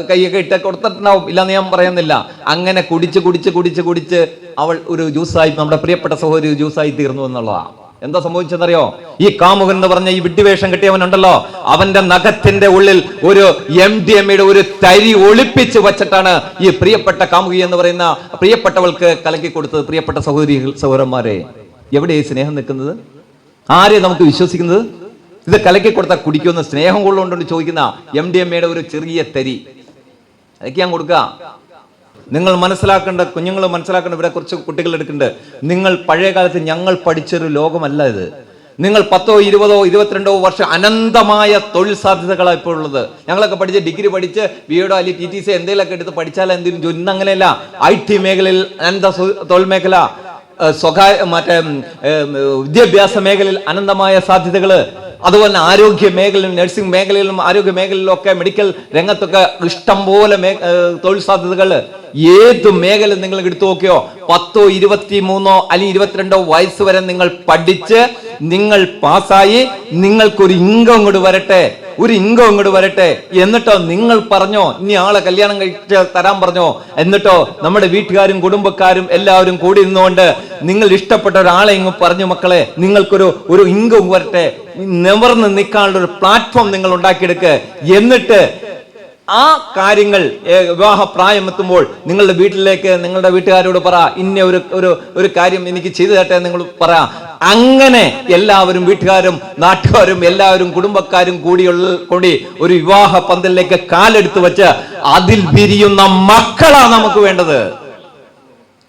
കൈയൊക്കെ ഇട്ട് കൊടുത്തിട്ടുണ്ടാവും, ഇല്ലാന്ന് ഞാൻ പറയുന്നില്ല. അങ്ങനെ കുടിച്ച് അവൾ ഒരു ജ്യൂസായി, നമ്മുടെ പ്രിയപ്പെട്ട സഹോദരി ജ്യൂസായി തീർന്നു എന്നുള്ളതാണ്. എന്താ സംഭവിച്ചെന്നറിയോ? ഈ കാമുകൻ എന്ന് പറഞ്ഞ ഈ വിഡ്ഢിവേഷം കെട്ടിയവനുണ്ടല്ലോ, അവന്റെ നഖത്തിന്റെ ഉള്ളിൽ ഒരു MDMA ഒരു തരി ഒളിപ്പിച്ച് വച്ചിട്ടാണ് ഈ പ്രിയപ്പെട്ട കാമുകി എന്ന് പറയുന്ന പ്രിയപ്പെട്ടവൾക്ക് കലക്കി കൊടുത്തത്. പ്രിയപ്പെട്ട സഹോദരന്മാരെ, എവിടെയാണ് സ്നേഹം നിൽക്കുന്നത്? ആരെ നമുക്ക് വിശ്വസിക്കുന്നത്? ഇത് കലക്കി കൊടുത്താൽ കുടിക്കുന്ന സ്നേഹം കൊള്ളുകൊണ്ടുകൊണ്ട് ചോദിക്കുന്ന MDMA ഒരു ചെറിയ തരി അതൊക്കെ ഞാൻ കൊടുക്കുക. നിങ്ങൾ മനസ്സിലാക്കേണ്ട, കുഞ്ഞുങ്ങൾ മനസ്സിലാക്കേണ്ട, ഇവിടെ കുറച്ച് കുട്ടികൾ എടുക്കുന്നുണ്ട്. നിങ്ങൾ പഴയ കാലത്ത് ഞങ്ങൾ പഠിച്ചൊരു ലോകമല്ല ഇത്. നിങ്ങൾ 10, 20, 22 വർഷം അനന്തമായ തൊഴിൽ സാധ്യതകളാണ് ഇപ്പോൾ ഉള്ളത്. ഞങ്ങളൊക്കെ പഠിച്ച് ഡിഗ്രി പഠിച്ച് BEd അല്ലെങ്കിൽ TTC എന്തെങ്കിലുമൊക്കെ എടുത്ത് പഠിച്ചാൽ എന്തെങ്കിലും ഇന്ന് അങ്ങനെയല്ല. IT മേഖലയിൽ അനന്ത തൊഴിൽ മേഖല, വിദ്യാഭ്യാസ മേഖലയിൽ അനന്തമായ സാധ്യതകള്, അതുപോലെ ആരോഗ്യ മേഖലയിലും നഴ്സിംഗ് മേഖലയിലും ആരോഗ്യ മേഖലയിലും ഒക്കെ മെഡിക്കൽ രംഗത്തൊക്കെ ഇഷ്ടം പോലെ തൊഴിൽ സാധ്യതകൾ. ഏത് മേഖല നിങ്ങൾ എടുത്തു നോക്കിയോ, 10, 23 അല്ലെങ്കിൽ 22 വയസ്സ് വരെ നിങ്ങൾ പഠിച്ച് നിങ്ങൾ പാസ്സായി, നിങ്ങൾക്കൊരു ഇൻകം ഇങ്ങോട്ട് വരട്ടെ, എന്നിട്ടോ നിങ്ങൾ പറഞ്ഞോ ഇനി ആളെ കല്യാണം കഴിച്ച് തരാൻ പറഞ്ഞോ, എന്നിട്ടോ നമ്മുടെ വീട്ടുകാരും കുടുംബക്കാരും എല്ലാവരും കൂടി നിന്നുകൊണ്ട് നിങ്ങൾ ഇഷ്ടപ്പെട്ട ഒരാളെ ഇങ്ങ് പറഞ്ഞു, മക്കളെ നിങ്ങൾക്കൊരു ഇൻകം വരട്ടെ, നിവർന്ന് നിൽക്കാനുള്ള ഒരു പ്ലാറ്റ്ഫോം നിങ്ങൾ ഉണ്ടാക്കിയെടുക്കുക. എന്നിട്ട് ആ കാര്യങ്ങൾ വിവാഹ പ്രായം എത്തുമ്പോൾ നിങ്ങളുടെ വീട്ടിലേക്ക് നിങ്ങളുടെ വീട്ടുകാരോട് പറ, ഇന്ന ഒരു കാര്യം എനിക്ക് ചെയ്തു തരട്ടെ നിങ്ങൾ പറ. അങ്ങനെ എല്ലാവരും, വീട്ടുകാരും നാട്ടുകാരും എല്ലാവരും കുടുംബക്കാരും കൂടി ഒരു വിവാഹ പന്തലിലേക്ക് കാലെടുത്ത് വെച്ച് അതിൽ വിരിയുന്ന മക്കളാണ് നമുക്ക് വേണ്ടത്.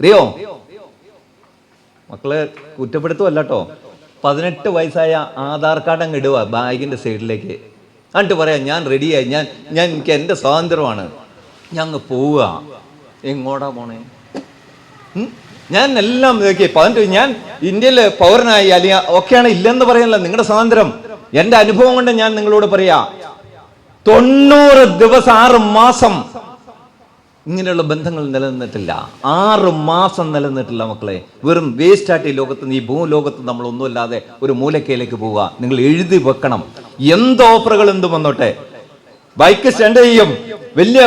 അറിയോ, മക്കളെ കുറ്റപ്പെടുത്തുമല്ല കേട്ടോ. 18 വയസ്സായ ആധാർ കാർഡ് അങ്ങ് ഇടുക ബാഗിന്റെ സൈഡിലേക്ക്, എന്നിട്ട് പറയാം ഞാൻ റെഡിയായി, ഞാൻ എനിക്ക് എൻ്റെ സ്വാതന്ത്ര്യമാണ്, ഞാൻ അങ്ങ് പോവുക. എങ്ങോട്ടാ പോണേ? ഞാൻ എല്ലാം നോക്കി 18 ഞാൻ ഇന്ത്യയിൽ പൗരനായി അല്ലെങ്കിൽ ഒക്കെയാണ്, ഇല്ലെന്ന് പറയാനല്ല, നിങ്ങളുടെ സ്വാതന്ത്ര്യം. എൻ്റെ അനുഭവം കൊണ്ട് ഞാൻ നിങ്ങളോട് പറയാ, 90 ദിവസം 6 മാസം ഇങ്ങനെയുള്ള ബന്ധങ്ങൾ നിലനിന്നിട്ടില്ല. 6 മാസം നിലനിന്നിട്ടില്ല മക്കളെ. വെറും വേസ്റ്റ് ആയിട്ട് ഈ ലോകത്ത്, ഈ ഭൂലോകത്ത് നമ്മൾ ഒന്നുമില്ലാതെ ഒരു മൂലക്കയിലേക്ക് പോവുക. നിങ്ങൾ എഴുതി വെക്കണം, എന്ത് ഓഫറുകൾ എന്തും വന്നോട്ടെ. ബൈക്ക് സ്റ്റണ്ട് ചെയ്യും, വലിയ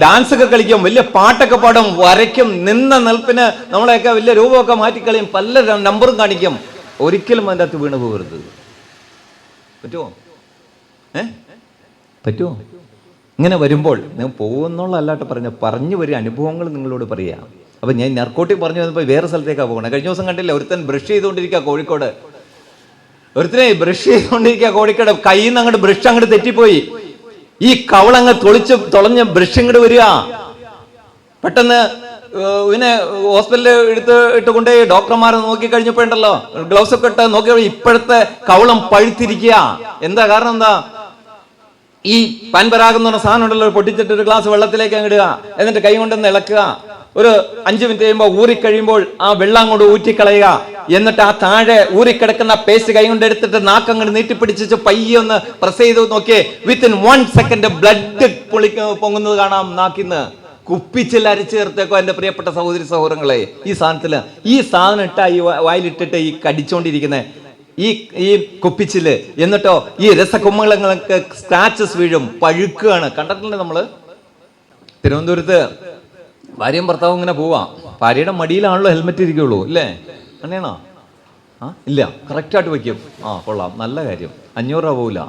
ഡാൻസ് ഒക്കെ കളിക്കും, വലിയ പാട്ടൊക്കെ പാടും, വരയ്ക്കും, നിന്ന നിൽപ്പിന് നമ്മളെയൊക്കെ വലിയ രൂപമൊക്കെ മാറ്റിക്കളിയും, പല നമ്പറും കാണിക്കും. ഒരിക്കലും അതിൻ്റെ അകത്ത് വീണ് പോകരുത്. പറ്റുമോ? പറ്റുമോ? ഇങ്ങനെ വരുമ്പോൾ നിങ്ങൾ പോകുന്നുള്ളതല്ലാട്ട് പറഞ്ഞു വരും, അനുഭവങ്ങൾ നിങ്ങളോട് പറയാം. അപ്പം ഞാൻ നർക്കോട്ടിക് പറഞ്ഞു വന്നപ്പോൾ വേറെ സ്ഥലത്തേക്കാണ് പോകണം. കഴിഞ്ഞ ദിവസം കണ്ടില്ല, ഒരുത്തൻ ബ്രഷ് ചെയ്തുകൊണ്ടിരിക്കുക കോഴിക്കോട്, കോഴിക്കോട് കയ്യിൽ നിന്ന് അങ്ങോട്ട് ബ്രഷ് അങ്ങോട്ട് തെറ്റിപ്പോയി. ഈ കവളങ്ങ് തുളഞ്ഞ് ബ്രഷ് ഇങ്ങോട്ട് വരിക. പെട്ടെന്ന് ഇവനെ ഹോസ്പിറ്റലിൽ ഇട്ടുകൊണ്ട് ഡോക്ടർമാരെ നോക്കി കഴിഞ്ഞപ്പോണ്ടല്ലോ, ഗ്ലൗസ് ഒക്കെ ഇട്ട് നോക്കി, ഇപ്പോഴത്തെ കവളം പഴുത്തിരിക്കുക. എന്താ കാരണം? എന്താ? ഈ പാൻപരാഗം എന്ന് പറഞ്ഞ സാധനം ഉണ്ടല്ലോ, പൊട്ടിച്ചിട്ട് ഒരു ഗ്ലാസ് വെള്ളത്തിലേക്ക് അങ്ങിടുക, എന്നിട്ട് കൈ കൊണ്ടൊന്ന് ഇളക്കുക. ഒരു 5 മിനിറ്റ് കഴിയുമ്പോൾ ഊറിക്കഴിയുമ്പോൾ ആ വെള്ളം അങ്ങോട്ട് ഊറ്റിക്കളയുക. എന്നിട്ട് ആ താഴെ ഊറിക്കിടക്കുന്ന പേസ്റ്റ് കൈ കൊണ്ട് എടുത്തിട്ട് നാക്കങ്ങോട്ട് നീട്ടിപ്പിടിച്ച് പയ്യെ ഒന്ന് പ്രസ് ചെയ്ത് നോക്കിയേ, വിത്തിൻ 1 സെക്കൻഡ് ബ്ലഡ് പൊങ്ങുന്നത് കാണാം നാക്കിന്ന്. കുപ്പിച്ചിൽ അരച്ചു ചേർത്തേക്കോ എൻ്റെ പ്രിയപ്പെട്ട സഹോദരങ്ങളെ. ഈ സാധനം ഇട്ടാ ഈ വായിലിട്ടിട്ട് ഈ കടിച്ചോണ്ടിരിക്കുന്നത് ഈ കുപ്പിച്ചില്. എന്നിട്ടോ ഈ രസകുമ്മളങ്ങൾക്ക് സ്ക്രാച്ചസ് വീഴും, പഴുക്കുകയാണ്. കണ്ടിട്ടുണ്ട് നമ്മള് തിരുവനന്തപുരത്ത് ഭാര്യയും ഭർത്താവും ഇങ്ങനെ പോവാം. ഭാര്യയുടെ മടിയിലാണല്ലോ ഹെൽമെറ്റ് ഇരിക്കുള്ളൂ, ഇല്ലേ? അങ്ങനെയാണോ? ഇല്ല, കറക്റ്റായിട്ട് വയ്ക്കും. കൊള്ളാം, നല്ല കാര്യം. 500 രൂപ പോവില്ല.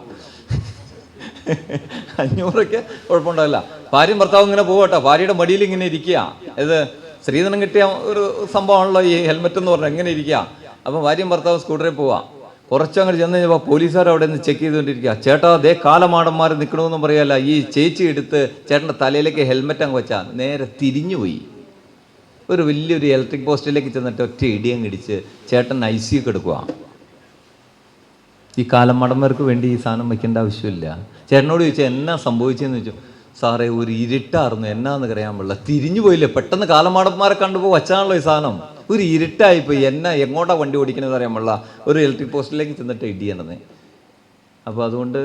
500 കുഴപ്പമുണ്ടാവില്ല. ഭാര്യയും ഭർത്താവും ഇങ്ങനെ പോകട്ടോ, ഭാര്യയുടെ മടിയിൽ ഇങ്ങനെ ഇരിക്കുക. ഇത് സ്ത്രീധനം കിട്ടിയ ഒരു സംഭവമാണല്ലോ ഈ ഹെൽമെറ്റ് എന്ന് പറഞ്ഞാൽ. ഇങ്ങനെ ഇരിക്കുക. അപ്പം ഭാര്യയും ഭർത്താവും സ്കൂട്ടറിൽ പോവാം. കുറച്ചങ്ങോട്ട് ചെന്ന് കഴിഞ്ഞപ്പോൾ പോലീസുകാർ അവിടെ നിന്ന് ചെക്ക് ചെയ്തുകൊണ്ടിരിക്കുക. ചേട്ടാ, അതേ കാലമാടന്മാർ നിൽക്കണമെന്നും പറയല്ല. ഈ ചേച്ചി എടുത്ത് ചേട്ടൻ്റെ തലയിലേക്ക് ഹെൽമെറ്റ് അങ്ങ് വെച്ചാൽ നേരെ തിരിഞ്ഞുപോയി. ഒരു വലിയൊരു ഇലക്ട്രിക് പോസ്റ്റിലേക്ക് ചെന്നിട്ട് ഒറ്റ ഇടിയങ്ങ് ഇടിച്ച് ചേട്ടൻ ICU എടുക്കുക. ഈ കാലമാടന്മാർക്ക് വേണ്ടി ഈ സാധനം വയ്ക്കേണ്ട ആവശ്യമില്ല. ചേട്ടനോട് ചോദിച്ചാൽ എന്നാ സംഭവിച്ചതെന്ന് ചോദിച്ചു. സാറേ, ഒരു ഇരുട്ടായിരുന്നു, എന്നാന്ന് അറിയാൻ പാടില്ല, തിരിഞ്ഞു പോയില്ലേ. പെട്ടെന്ന് കാലമാടന്മാരെ കണ്ടുപോ വച്ചാണല്ലോ ഈ സാധനം. ഒരു ഇരുട്ടായിപ്പോയി, എങ്ങോട്ടാ വണ്ടി ഓടിക്കുന്നത് അറിയാൻ പാടില്ല. ഒരു ഇലക്ട്രിക് പോസ്റ്റിലേക്ക് ചെന്നിട്ട് ഇടിയണത്. അപ്പോൾ അതുകൊണ്ട്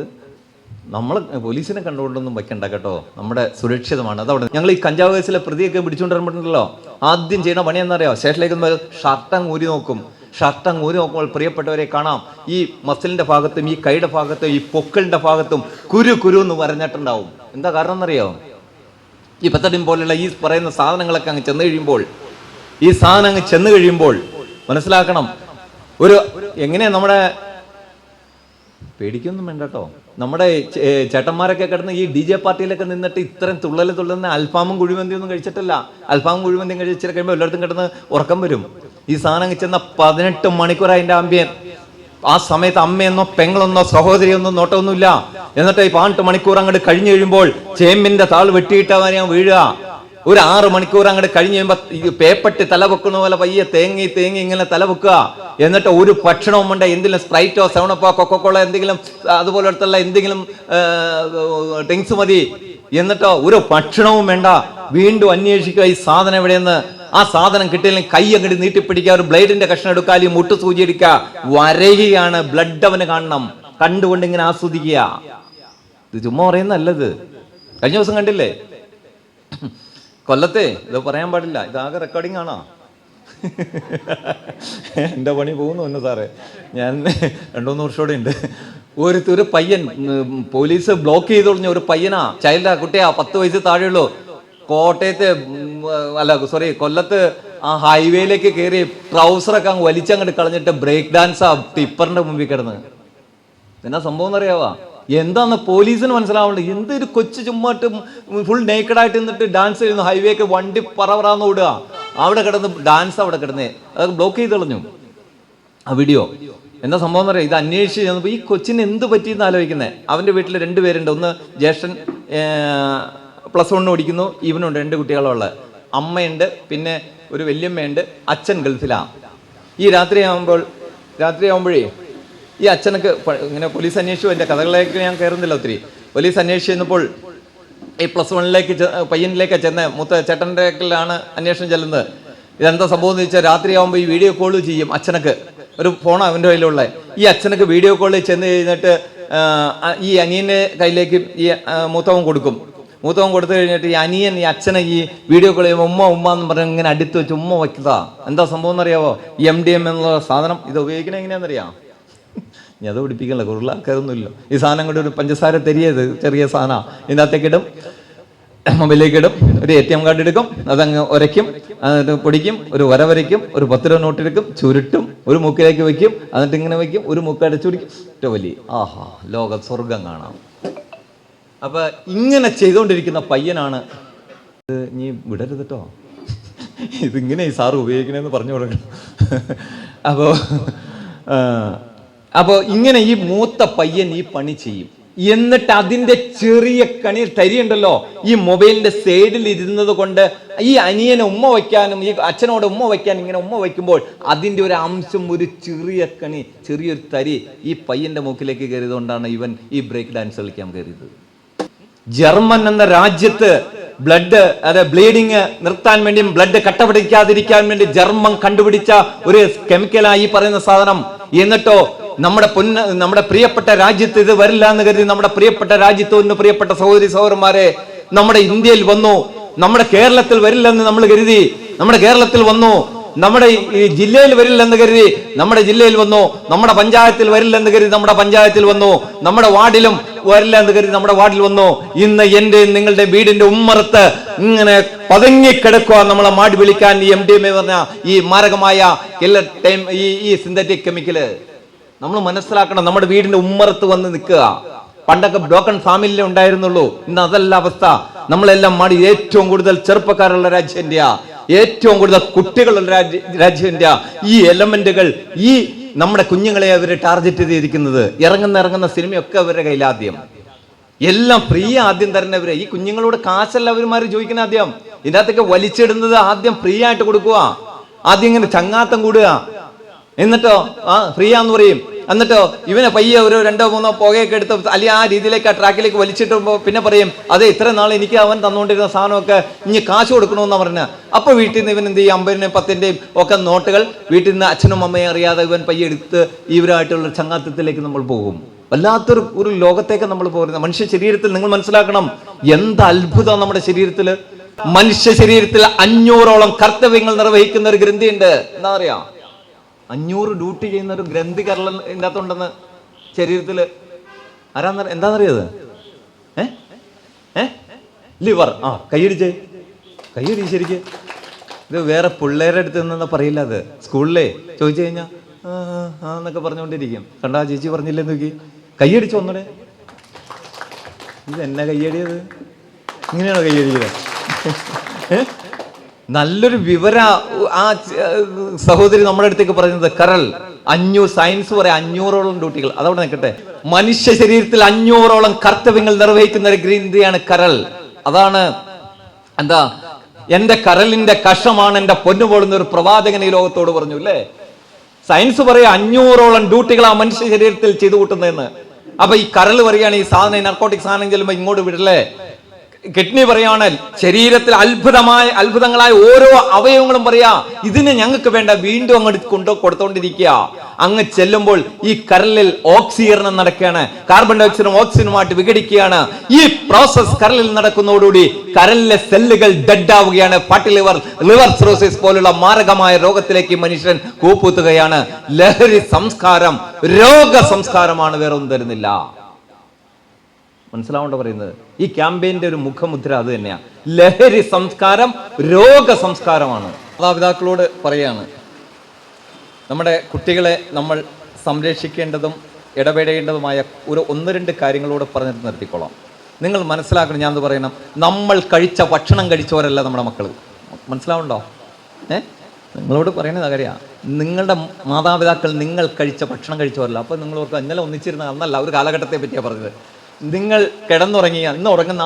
നമ്മൾ പോലീസിനെ കണ്ടുകൊണ്ടൊന്നും വയ്ക്കണ്ട കേട്ടോ. നമ്മുടെ സുരക്ഷിതമാണ്. അതവിടെ ഞങ്ങൾ ഈ കഞ്ചാവ് കേസിലെ പ്രതിയൊക്കെ പിടിച്ചുകൊണ്ട് വരുമ്പോഴല്ലോ ആദ്യം ചെയ്യുന്ന പണി എന്നറിയാം, സ്റ്റേഷനിലേക്ക് ഷർട്ടങ്ങ് ഊരി നോക്കും. ഷർട്ടങ്ങ് ഊരി നോക്കുമ്പോൾ പ്രിയപ്പെട്ടവരെ കാണാം, ഈ മസിലിൻ്റെ ഭാഗത്തും ഈ കൈയുടെ ഭാഗത്തും ഈ പൊക്കിളിൻ്റെ ഭാഗത്തും കുരു എന്ന് വരഞ്ഞിട്ടുണ്ടാവും. എന്താ കാരണം എന്നറിയോ? ഈ പെത്തഡിൻ പോലെയുള്ള ഈ പറയുന്ന സാധനങ്ങളൊക്കെ അങ്ങ് ചെന്ന് കഴിയുമ്പോൾ മനസ്സിലാക്കണം. എങ്ങനെയാ നമ്മുടെ പേടിക്കൊന്നും വേണ്ട കേട്ടോ. നമ്മുടെ ചേട്ടന്മാരൊക്കെ കിടന്ന് ഈ DJ പാർട്ടിയിലൊക്കെ നിന്നിട്ട് ഇത്രയും തുള്ളുന്ന അൽഫാമും കുഴിമന്തിയൊന്നും കഴിച്ചിട്ടില്ല. അൽഫാമും കുഴിമന്തിയും കഴിച്ചിട്ട് കഴിയുമ്പോൾ എല്ലായിടത്തും കിടന്ന് ഉറക്കം വരും. ഈ സാധനം ചെന്ന 18 മണിക്കൂർ അതിൻ്റെ ആംബിയൻ. ആ സമയത്ത് അമ്മയെന്നോ പെങ്ങളെന്നോ സഹോദരിയൊന്നോ നോട്ടമൊന്നുമില്ല. എന്നിട്ട് ഈ 18 മണിക്കൂർ അങ്ങോട്ട് കഴിഞ്ഞു കഴിയുമ്പോൾ ചേമ്പിന്റെ താൾ വെട്ടിയിട്ടവനെ വീഴുക. ഒരു 6 മണിക്കൂർ അങ്ങോട്ട് കഴിഞ്ഞ് കഴിയുമ്പോൾ പേപ്പട്ടി തല വെക്കുന്ന പോലെ പയ്യെ തേങ്ങി ഇങ്ങനെ തല വെക്കുക. എന്നിട്ട് ഒരു ഭക്ഷണവും വേണ്ട, എന്തെങ്കിലും സ്പ്രൈറ്റോ സെവനപ്പോ കൊക്കക്കോള എന്തെങ്കിലും അതുപോലത്തുള്ള എന്തെങ്കിലും ഡ്രിങ്ക്സ് മതി. എന്നിട്ടോ ഒരു ഭക്ഷണവും വേണ്ട. വീണ്ടും അന്വേഷിക്കുക ഈ സാധനം എവിടെയെന്ന്. ആ സാധനം കിട്ടിയില്ലെങ്കിൽ കൈ അങ്ങോട്ട് നീട്ടിപ്പിടിക്കുക, ഒരു ബ്ലേഡിന്റെ കഷ്ണം എടുക്കുക, അല്ലെങ്കിൽ മുട്ട് സൂചി എടുക്കുക. വരയുകയാണ്, ബ്ലഡ് അവന് കാണണം. കണ്ടുകൊണ്ട് ഇങ്ങനെ ആസ്വദിക്കുക. ഇത് ചുമ്മാ പറയുന്നല്ലത്. കഴിഞ്ഞ ദിവസം കണ്ടില്ലേ കൊല്ലത്തെ? ഇത് പറയാൻ പാടില്ല, ഇതാകെ റെക്കോർഡിംഗ് ആണോ? എൻ്റെ പണി പോകുന്നു സാറേ. ഞാൻ 2-3 വർഷത്തോടെ ഉണ്ട്. ഒരു പയ്യൻ പോലീസ് ബ്ലോക്ക് ചെയ്ത് തുടങ്ങിയ ഒരു പയ്യനാ, ചൈൽഡാ, കുട്ടിയാ, 10 വയസ്സ് താഴെയുള്ളൂ. കൊല്ലത്ത് ആ ഹൈവേയിലേക്ക് കയറി ട്രൗസറൊക്കെ അങ്ങ് വലിച്ചങ്ങോട്ട് കളഞ്ഞിട്ട് ബ്രേക്ക് ഡാൻസ് ആ ടിപ്പറിന്റെ മുമ്പിൽ കിടന്ന്. എന്നാ സംഭവം എന്നറിയാവാ? എന്താന്ന് പോലീസിന് മനസ്സിലാവുന്നുണ്ട്. എന്തൊരു കൊച്ചു ചുമ്മാട്ട് ഫുൾ നേക്കഡായിട്ട് നിന്നിട്ട് ഡാൻസ് ചെയ്യുന്നു. ഹൈവേക്ക് വണ്ടി പറന്ന് ഓടുക. അവിടെ കിടന്ന് ഡാൻസ് അവിടെ കിടന്നേ, അതൊക്കെ ബ്ലോക്ക് ചെയ്ത് കളഞ്ഞു ആ വീഡിയോ. എന്താ സംഭവം എന്നറിയാം? ഇത് അന്വേഷിച്ച് ചെന്നപ്പോൾ ഈ കൊച്ചിന് എന്ത് പറ്റിയെന്ന് ആലോചിക്കുന്നത്. അവൻ്റെ വീട്ടിൽ 2 പേരുണ്ട്. ഒന്ന് ജ്യേഷ്ഠൻ +1 പഠിക്കുന്നു, ഇവനുണ്ട് 2 കുട്ടികളുള്ള. അമ്മയുണ്ട്, പിന്നെ ഒരു വല്യമ്മയുണ്ട്. അച്ഛൻ ഗൾഫിലാണ്. ഈ രാത്രിയാകുമ്പോഴേ ഈ അച്ഛനൊക്കെ ഇങ്ങനെ പോലീസ് അന്വേഷിച്ചു. എൻ്റെ കഥകളിലേക്ക് ഞാൻ കയറുന്നില്ല ഒത്തിരി. പോലീസ് അന്വേഷിച്ച് ചെന്നപ്പോൾ ഈ +1 പയ്യനിലേക്ക് ചെന്ന് മൂത്ത ചേട്ടൻ്റെ അന്വേഷണം ചെല്ലുന്നത്. ഇതെന്താ സംഭവം എന്ന് വെച്ചാൽ, രാത്രിയാകുമ്പോൾ ഈ വീഡിയോ കോൾ ചെയ്യും അച്ഛനക്ക്. ഒരു ഫോണാണ് അവൻ്റെ കയ്യിലുള്ള. ഈ അച്ഛനക്ക് വീഡിയോ കോളിൽ ചെന്ന് കഴിഞ്ഞിട്ട് ഈ അനിയൻ്റെ കയ്യിലേക്ക് ഈ മൂത്തവൻ കൊടുക്കും. മൂത്തവൻ കൊടുത്തു കഴിഞ്ഞിട്ട് ഈ അനിയൻ ഈ അച്ഛനെ ഈ വീഡിയോ കോൾ ചെയ്യുമ്പോൾ ഉമ്മ എന്ന് പറഞ്ഞ് ഇങ്ങനെ അടുത്ത് വെച്ച് ഉമ്മ വയ്ക്കുക. എന്താ സംഭവം എന്നറിയാവോ? ഈ MDMA എന്നുള്ള സാധനം ഇത് ഉപയോഗിക്കണത് എങ്ങനെയാണെന്നറിയാം? ഞാൻ അത് പിടിപ്പിക്കണല്ലോ, കൂടുതൽ ആൾക്കാരൊന്നുമില്ല. ഈ സാധനം കൊണ്ട് ഒരു പഞ്ചസാര തെരിയത് ചെറിയ സാധനമാണ്. ഇതിനകത്തേക്ക് ഇടും, മൊബൈലിലേക്ക് ഇടും, ഒരു ATM കാർഡ് എടുക്കും, അതങ്ങ് ഉരയ്ക്കും, എന്നിട്ട് പൊടിക്കും, ഒരു വര വരയ്ക്കും, ഒരു 10 രൂപ നോട്ട് എടുക്കും, ചുരുട്ടും, ഒരു മൂക്കിലേക്ക് വയ്ക്കും, എന്നിട്ട് ഇങ്ങനെ വയ്ക്കും, ഒരു മൂക്ക് അടച്ചു പിടിക്കും, ഏറ്റവും വലിയ ആഹാ ലോക സ്വർഗം കാണാം. അപ്പൊ ഇങ്ങനെ ചെയ്തുകൊണ്ടിരിക്കുന്ന പയ്യനാണ് ഇത്. നീ വിടരുത് കേട്ടോ, ഇതിങ്ങനെ ഈ സാറ് ഉപയോഗിക്കണേന്ന് പറഞ്ഞു കൊടുക്കണം. അപ്പോൾ ഇങ്ങനെ ഈ മൂത്ത പയ്യൻ ഈ പണി ചെയ്യും. എന്നിട്ട് അതിന്റെ ചെറിയ തരിയുണ്ടല്ലോ ഈ മൊബൈലിന്റെ സൈഡിൽ ഇരുന്നത് കൊണ്ട് ഈ അനിയനെ ഉമ്മ വയ്ക്കാനും ഈ അച്ഛനോട് ഉമ്മ വയ്ക്കാനും ഇങ്ങനെ ഉമ്മ വയ്ക്കുമ്പോൾ അതിന്റെ ഒരു അംശം, ഒരു ചെറിയൊരു തരി ഈ പയ്യന്റെ മൂക്കിലേക്ക് കയറിയതുകൊണ്ടാണ് ഇവൻ ഈ ബ്രേക്ക് ഡാൻസ് കളിക്കാൻ കയറിയത്. ജർമ്മൻ എന്ന രാജ്യത്ത് ബ്ലീഡിങ് നിർത്താൻ വേണ്ടിയും ബ്ലഡ് കട്ടപിടിക്കാതിരിക്കാൻ വേണ്ടി ജർമ്മൻ കണ്ടുപിടിച്ച ഒരു കെമിക്കലായി പറയുന്ന സാധനം. എന്നിട്ടോ നമ്മുടെ പ്രിയപ്പെട്ട രാജ്യത്ത് ഇത് വരില്ല എന്ന് കരുതി നമ്മുടെ പ്രിയപ്പെട്ട രാജ്യത്ത് ഒന്ന് പ്രിയപ്പെട്ട സഹോദരന്മാരെ നമ്മുടെ ഇന്ത്യയിൽ വന്നു. നമ്മുടെ കേരളത്തിൽ വരില്ലെന്ന് നമ്മൾ കരുതി നമ്മുടെ കേരളത്തിൽ വന്നു. നമ്മുടെ ഈ ജില്ലയിൽ വരില്ലെന്ന് കരുതി നമ്മുടെ ജില്ലയിൽ വന്നു, നമ്മുടെ പഞ്ചായത്തിൽ വരില്ലെന്ന് കരുതി നമ്മുടെ പഞ്ചായത്തിൽ വന്നു, നമ്മുടെ വാർഡിലും വരില്ല എന്ന് കരുതി നമ്മുടെ വാർഡിൽ വന്നു. ഇന്ന് എന്റെ നിങ്ങളുടെ വീടിന്റെ ഉമ്മറത്ത് ഇങ്ങനെ പതുങ്ങിക്കിടക്കുക നമ്മളെ മാടി വിളിക്കാൻ ഈ MDMA പറഞ്ഞ ഈ മാരകമായ ഈ സിന്തറ്റിക് കെമിക്കല്. നമ്മൾ മനസ്സിലാക്കണം, നമ്മുടെ വീടിന്റെ ഉമ്മറത്ത് വന്ന് നിൽക്കുക. പണ്ടൊക്കെ ബ്രോക്കൺ ഫാമിലിയിലേ ഉണ്ടായിരുന്നുള്ളൂ, ഇന്ന് അതല്ല അവസ്ഥ. നമ്മളെല്ലാം മാടി. ഏറ്റവും കൂടുതൽ ചെറുപ്പക്കാരുള്ള രാജ്യം ഇന്ത്യ, ഏറ്റവും കൂടുതൽ കുട്ടികളുള്ള രാജ്യം ഇന്ത്യ. ഈ എലമെന്റുകൾ, ഈ നമ്മുടെ കുഞ്ഞുങ്ങളെ അവര് ടാർഗറ്റ് ചെയ്തിരിക്കുന്നത്. ഇറങ്ങുന്ന സിനിമയൊക്കെ അവരുടെ കയ്യിൽ ആദ്യം, എല്ലാം ഫ്രീ ആദ്യം തരുന്നവര്. ഈ കുഞ്ഞുങ്ങളോട് കാശല്ല അവരുമാര് ചോദിക്കുന്ന ആദ്യം. ഇതിനകത്തൊക്കെ വലിച്ചിടുന്നത് ആദ്യം ഫ്രീ ആയിട്ട് കൊടുക്കുക. ആദ്യം ഇങ്ങനെ ചങ്ങാത്തം കൂടുക, എന്നിട്ടോ ഫ്രീ ആന്ന് പറയും. എന്നിട്ടോ ഇവനെ പയ്യെ ഒരു 2-3 പുകയൊക്കെ എടുത്ത് അല്ലെങ്കിൽ ആ രീതിയിലേക്ക് ആ ട്രാക്കിലേക്ക് വലിച്ചിട്ടുമ്പോൾ പിന്നെ പറയും, അതെ ഇത്ര നാൾ എനിക്ക് അവൻ തന്നുകൊണ്ടിരുന്ന സാധനമൊക്കെ ഇനി കാശ് കൊടുക്കണമെന്ന് പറഞ്ഞ്. അപ്പൊ വീട്ടിൽ നിന്ന് ഇവൻ എന്ത് ചെയ്യും, 50-ന്റെയും 10-ന്റെയും ഒക്കെ നോട്ടുകൾ വീട്ടിൽ നിന്ന് അച്ഛനും അമ്മയും അറിയാതെ ഇവൻ പയ്യെ എടുത്ത് ഇവരായിട്ടുള്ള ചങ്ങാത്തത്തിലേക്ക് നമ്മൾ പോകും. വല്ലാത്തൊരു ലോകത്തേക്ക് നമ്മൾ പോകുന്നത്. മനുഷ്യ ശരീരത്തിൽ നിങ്ങൾ മനസ്സിലാക്കണം, എന്ത് അത്ഭുതം നമ്മുടെ ശരീരത്തില്. മനുഷ്യ ശരീരത്തിൽ 500ഓളം കർത്തവ്യങ്ങൾ നിർവഹിക്കുന്ന ഒരു ഗ്രന്ഥിയുണ്ട്. എന്താ പറയാ, 500 ഡ്യൂട്ടി ചെയ്യുന്ന ഒരു ഗ്രന്ഥി കരൾ ഇതിൻ്റെ അകത്തുണ്ടെന്ന് ശരീരത്തില്. എന്താണെന്നറിയത്? ലിവർ. കൈയടിച്ചേ, കൈയടി ശരിക്ക്. ഇത് വേറെ പിള്ളേരുടെ അടുത്ത് നിന്നൊന്നും പറയില്ല. അത് സ്കൂളിലേ ചോദിച്ചു കഴിഞ്ഞാൽ എന്നൊക്കെ പറഞ്ഞുകൊണ്ടിരിക്കും. കണ്ടാ ചേച്ചി പറഞ്ഞില്ലേ നോക്കി, കൈയടിച്ചു ഒന്നൂടെ. ഇത് എന്നാ കൈയടിയത്? ഇങ്ങനെയാണോ കൈയടിക്കുന്നത്? നല്ലൊരു വിവര ആ സഹോദരി നമ്മുടെ അടുത്തേക്ക് പറയുന്നത്. കരൾ 500, സയൻസ് പറയാം 500ഓളം ഡ്യൂട്ടികൾ. അതവിടെ നിൽക്കട്ടെ. മനുഷ്യ ശരീരത്തിൽ 500ഓളം കർത്തവ്യങ്ങൾ നിർവഹിക്കുന്ന ഒരു ഗ്രന്ഥിയാണ് കരൾ. അതാണ് എന്താ, എന്റെ കരളിന്റെ കഷമാണ് എന്റെ പൊന്നുപോളുന്ന ഒരു പ്രവാചകൻ ഈ ലോകത്തോട് പറഞ്ഞു അല്ലേ. സയൻസ് പറയാ 500ഓളം ഡ്യൂട്ടികൾ ആ മനുഷ്യ ശരീരത്തിൽ ചെയ്തു കൂട്ടുന്നതെന്ന്. അപ്പൊ ഈ കരൾ പറയുകയാണ് ഈ സാധനം, നർക്കോട്ടിക് സാധനം ചെല്ലുമ്പോ ഇങ്ങോട്ട് വിടല്ലേ. കിഡ്നി പറയാണ് ശരീരത്തിൽ അത്ഭുതങ്ങളായ ഓരോ അവയവങ്ങളും പറയാ ഇതിന് ഞങ്ങൾക്ക് വേണ്ട, വീണ്ടും അങ്ങോട്ട് കൊടുത്തോണ്ടിരിക്കുക. അങ്ങ് ചെല്ലുമ്പോൾ ഈ കരളിൽ ഓക്സീകരണം നടക്കുകയാണ്. കാർബൺ ഡൈ ഓക്സൈഡും ഓക്സിജനുമായിട്ട് വിഘടിക്കുകയാണ്. ഈ പ്രോസസ് കരളിൽ നടക്കുന്നതോടുകൂടി കരളിലെ സെല്ലുകൾ ഡെഡ് ആവുകയാണ്. ഫാറ്റി ലിവർ സിറോസിസ് പോലുള്ള മാരകമായ രോഗത്തിലേക്ക് മനുഷ്യൻ കൂപ്പുത്തുകയാണ്. ലഹരി സംസ്കാരം രോഗ സംസ്കാരമാണ്, വേറെ ഒന്നും തരുന്നില്ല. മനസ്സിലാവേണ്ട പറയുന്നത്. ഈ ക്യാമ്പയിന്റെ ഒരു മുഖമുദ്ര അത് തന്നെയാണ്. ലഹരി സംസ്കാരം രോഗ സംസ്കാരമാണ്. മാതാപിതാക്കളോട് പറയാണ്, നമ്മുടെ കുട്ടികളെ നമ്മൾ സംരക്ഷിക്കേണ്ടതും ഇടപെടേണ്ടതുമായ ഒരു 1-2 കാര്യങ്ങളോട് പറഞ്ഞിട്ട് നിർത്തിക്കോളാം. നിങ്ങൾ മനസ്സിലാക്കണം, ഞാൻ പറയണം, നമ്മൾ കഴിച്ച ഭക്ഷണം കഴിച്ചവരല്ല നമ്മുടെ മക്കൾ. മനസ്സിലാവുണ്ടോ? നിങ്ങളോട് പറയുന്നത് കാര്യമാണ്. നിങ്ങളുടെ മാതാപിതാക്കൾ നിങ്ങൾ കഴിച്ച ഭക്ഷണം കഴിച്ചവരല്ല. അപ്പോൾ നിങ്ങളോർക്ക് ഇന്നലെ ഒന്നിച്ചിരുന്ന അന്നല്ല, ഒരു കാലഘട്ടത്തെ പറ്റിയാണ് പറഞ്ഞത്. നിങ്ങൾ കിടന്നുറങ്ങിയ, ഇന്ന് ഉറങ്ങുന്ന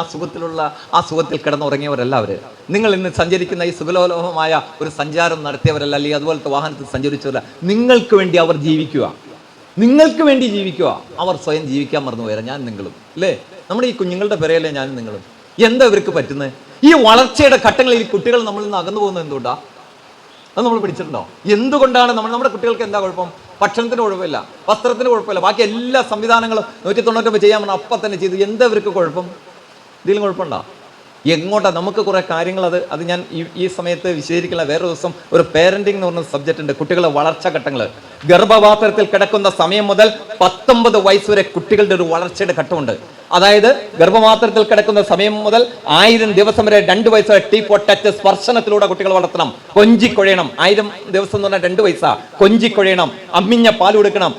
ആ സുഖത്തിൽ കിടന്നുറങ്ങിയവരല്ല അവർ. നിങ്ങൾ ഇന്ന് സഞ്ചരിക്കുന്ന ഈ സുഖലോലഭമായ ഒരു സഞ്ചാരം നടത്തിയവരല്ല, അല്ലെങ്കിൽ അതുപോലത്തെ വാഹനത്തിൽ സഞ്ചരിച്ചവരല്ല. നിങ്ങൾക്ക് വേണ്ടി അവർ ജീവിക്കുക, നിങ്ങൾക്ക് വേണ്ടി ജീവിക്കുക. അവർ സ്വയം ജീവിക്കാൻ മറന്നു പോയാൽ ഞാൻ നിങ്ങളും അല്ലേ, നമ്മുടെ ഈ കുഞ്ഞുങ്ങളുടെ പിറയല്ലേ ഞാനും നിങ്ങളും. എന്താ ഇവർക്ക് പറ്റുന്നത്? ഈ വളർച്ചയുടെ ഘട്ടങ്ങളിൽ ഈ കുട്ടികൾ നമ്മളിൽ നിന്ന് അകന്നു പോകുന്നത് എന്തുകൊണ്ടാ? അത് നമ്മൾ പിടിച്ചിട്ടുണ്ടോ? എന്തുകൊണ്ടാണ് നമ്മുടെ കുട്ടികൾക്ക് എന്താ കുഴപ്പം? ഭക്ഷണത്തിന് കുഴപ്പമില്ല, വസ്ത്രത്തിന് കുഴപ്പമില്ല, ബാക്കി എല്ലാ സംവിധാനങ്ങളും 199 ചെയ്യാൻ പറഞ്ഞാൽ അപ്പം തന്നെ ചെയ്തു. എന്താ ഇവർക്ക് കുഴപ്പം? ഇതിലും കുഴപ്പമുണ്ടോ? എങ്ങോട്ടാ? നമുക്ക് കുറെ കാര്യങ്ങൾ അത് ഞാൻ ഈ സമയത്ത് വിശദീകരിക്കില്ല. വേറെ ദിവസം ഒരു പേരന്റിംഗ് എന്ന് പറഞ്ഞ സബ്ജക്റ്റ് ഉണ്ട്. കുട്ടികളുടെ വളർച്ചാ ഘട്ടങ്ങൾ. ഗർഭപാത്രത്തിൽ കിടക്കുന്ന സമയം മുതൽ 19 വയസ്സ് വരെ കുട്ടികളുടെ ഒരു വളർച്ചയുടെ ഘട്ടമുണ്ട്. അതായത് ഗർഭപാത്രത്തിൽ കിടക്കുന്ന സമയം മുതൽ 1000 ദിവസം വരെ 2 വയസ്സ് വരെ ടീപ്പോ ടച്ച് സ്പർശനത്തിലൂടെ കുട്ടികൾ വളർത്തണം. കൊഞ്ചിക്കൊഴയണം. 1000 ദിവസം എന്ന് പറഞ്ഞാൽ 2 വയസ്സാ. കൊഞ്ചിക്കൊഴയണം, അമ്മിഞ്ഞ പാൽ കൊടുക്കണം,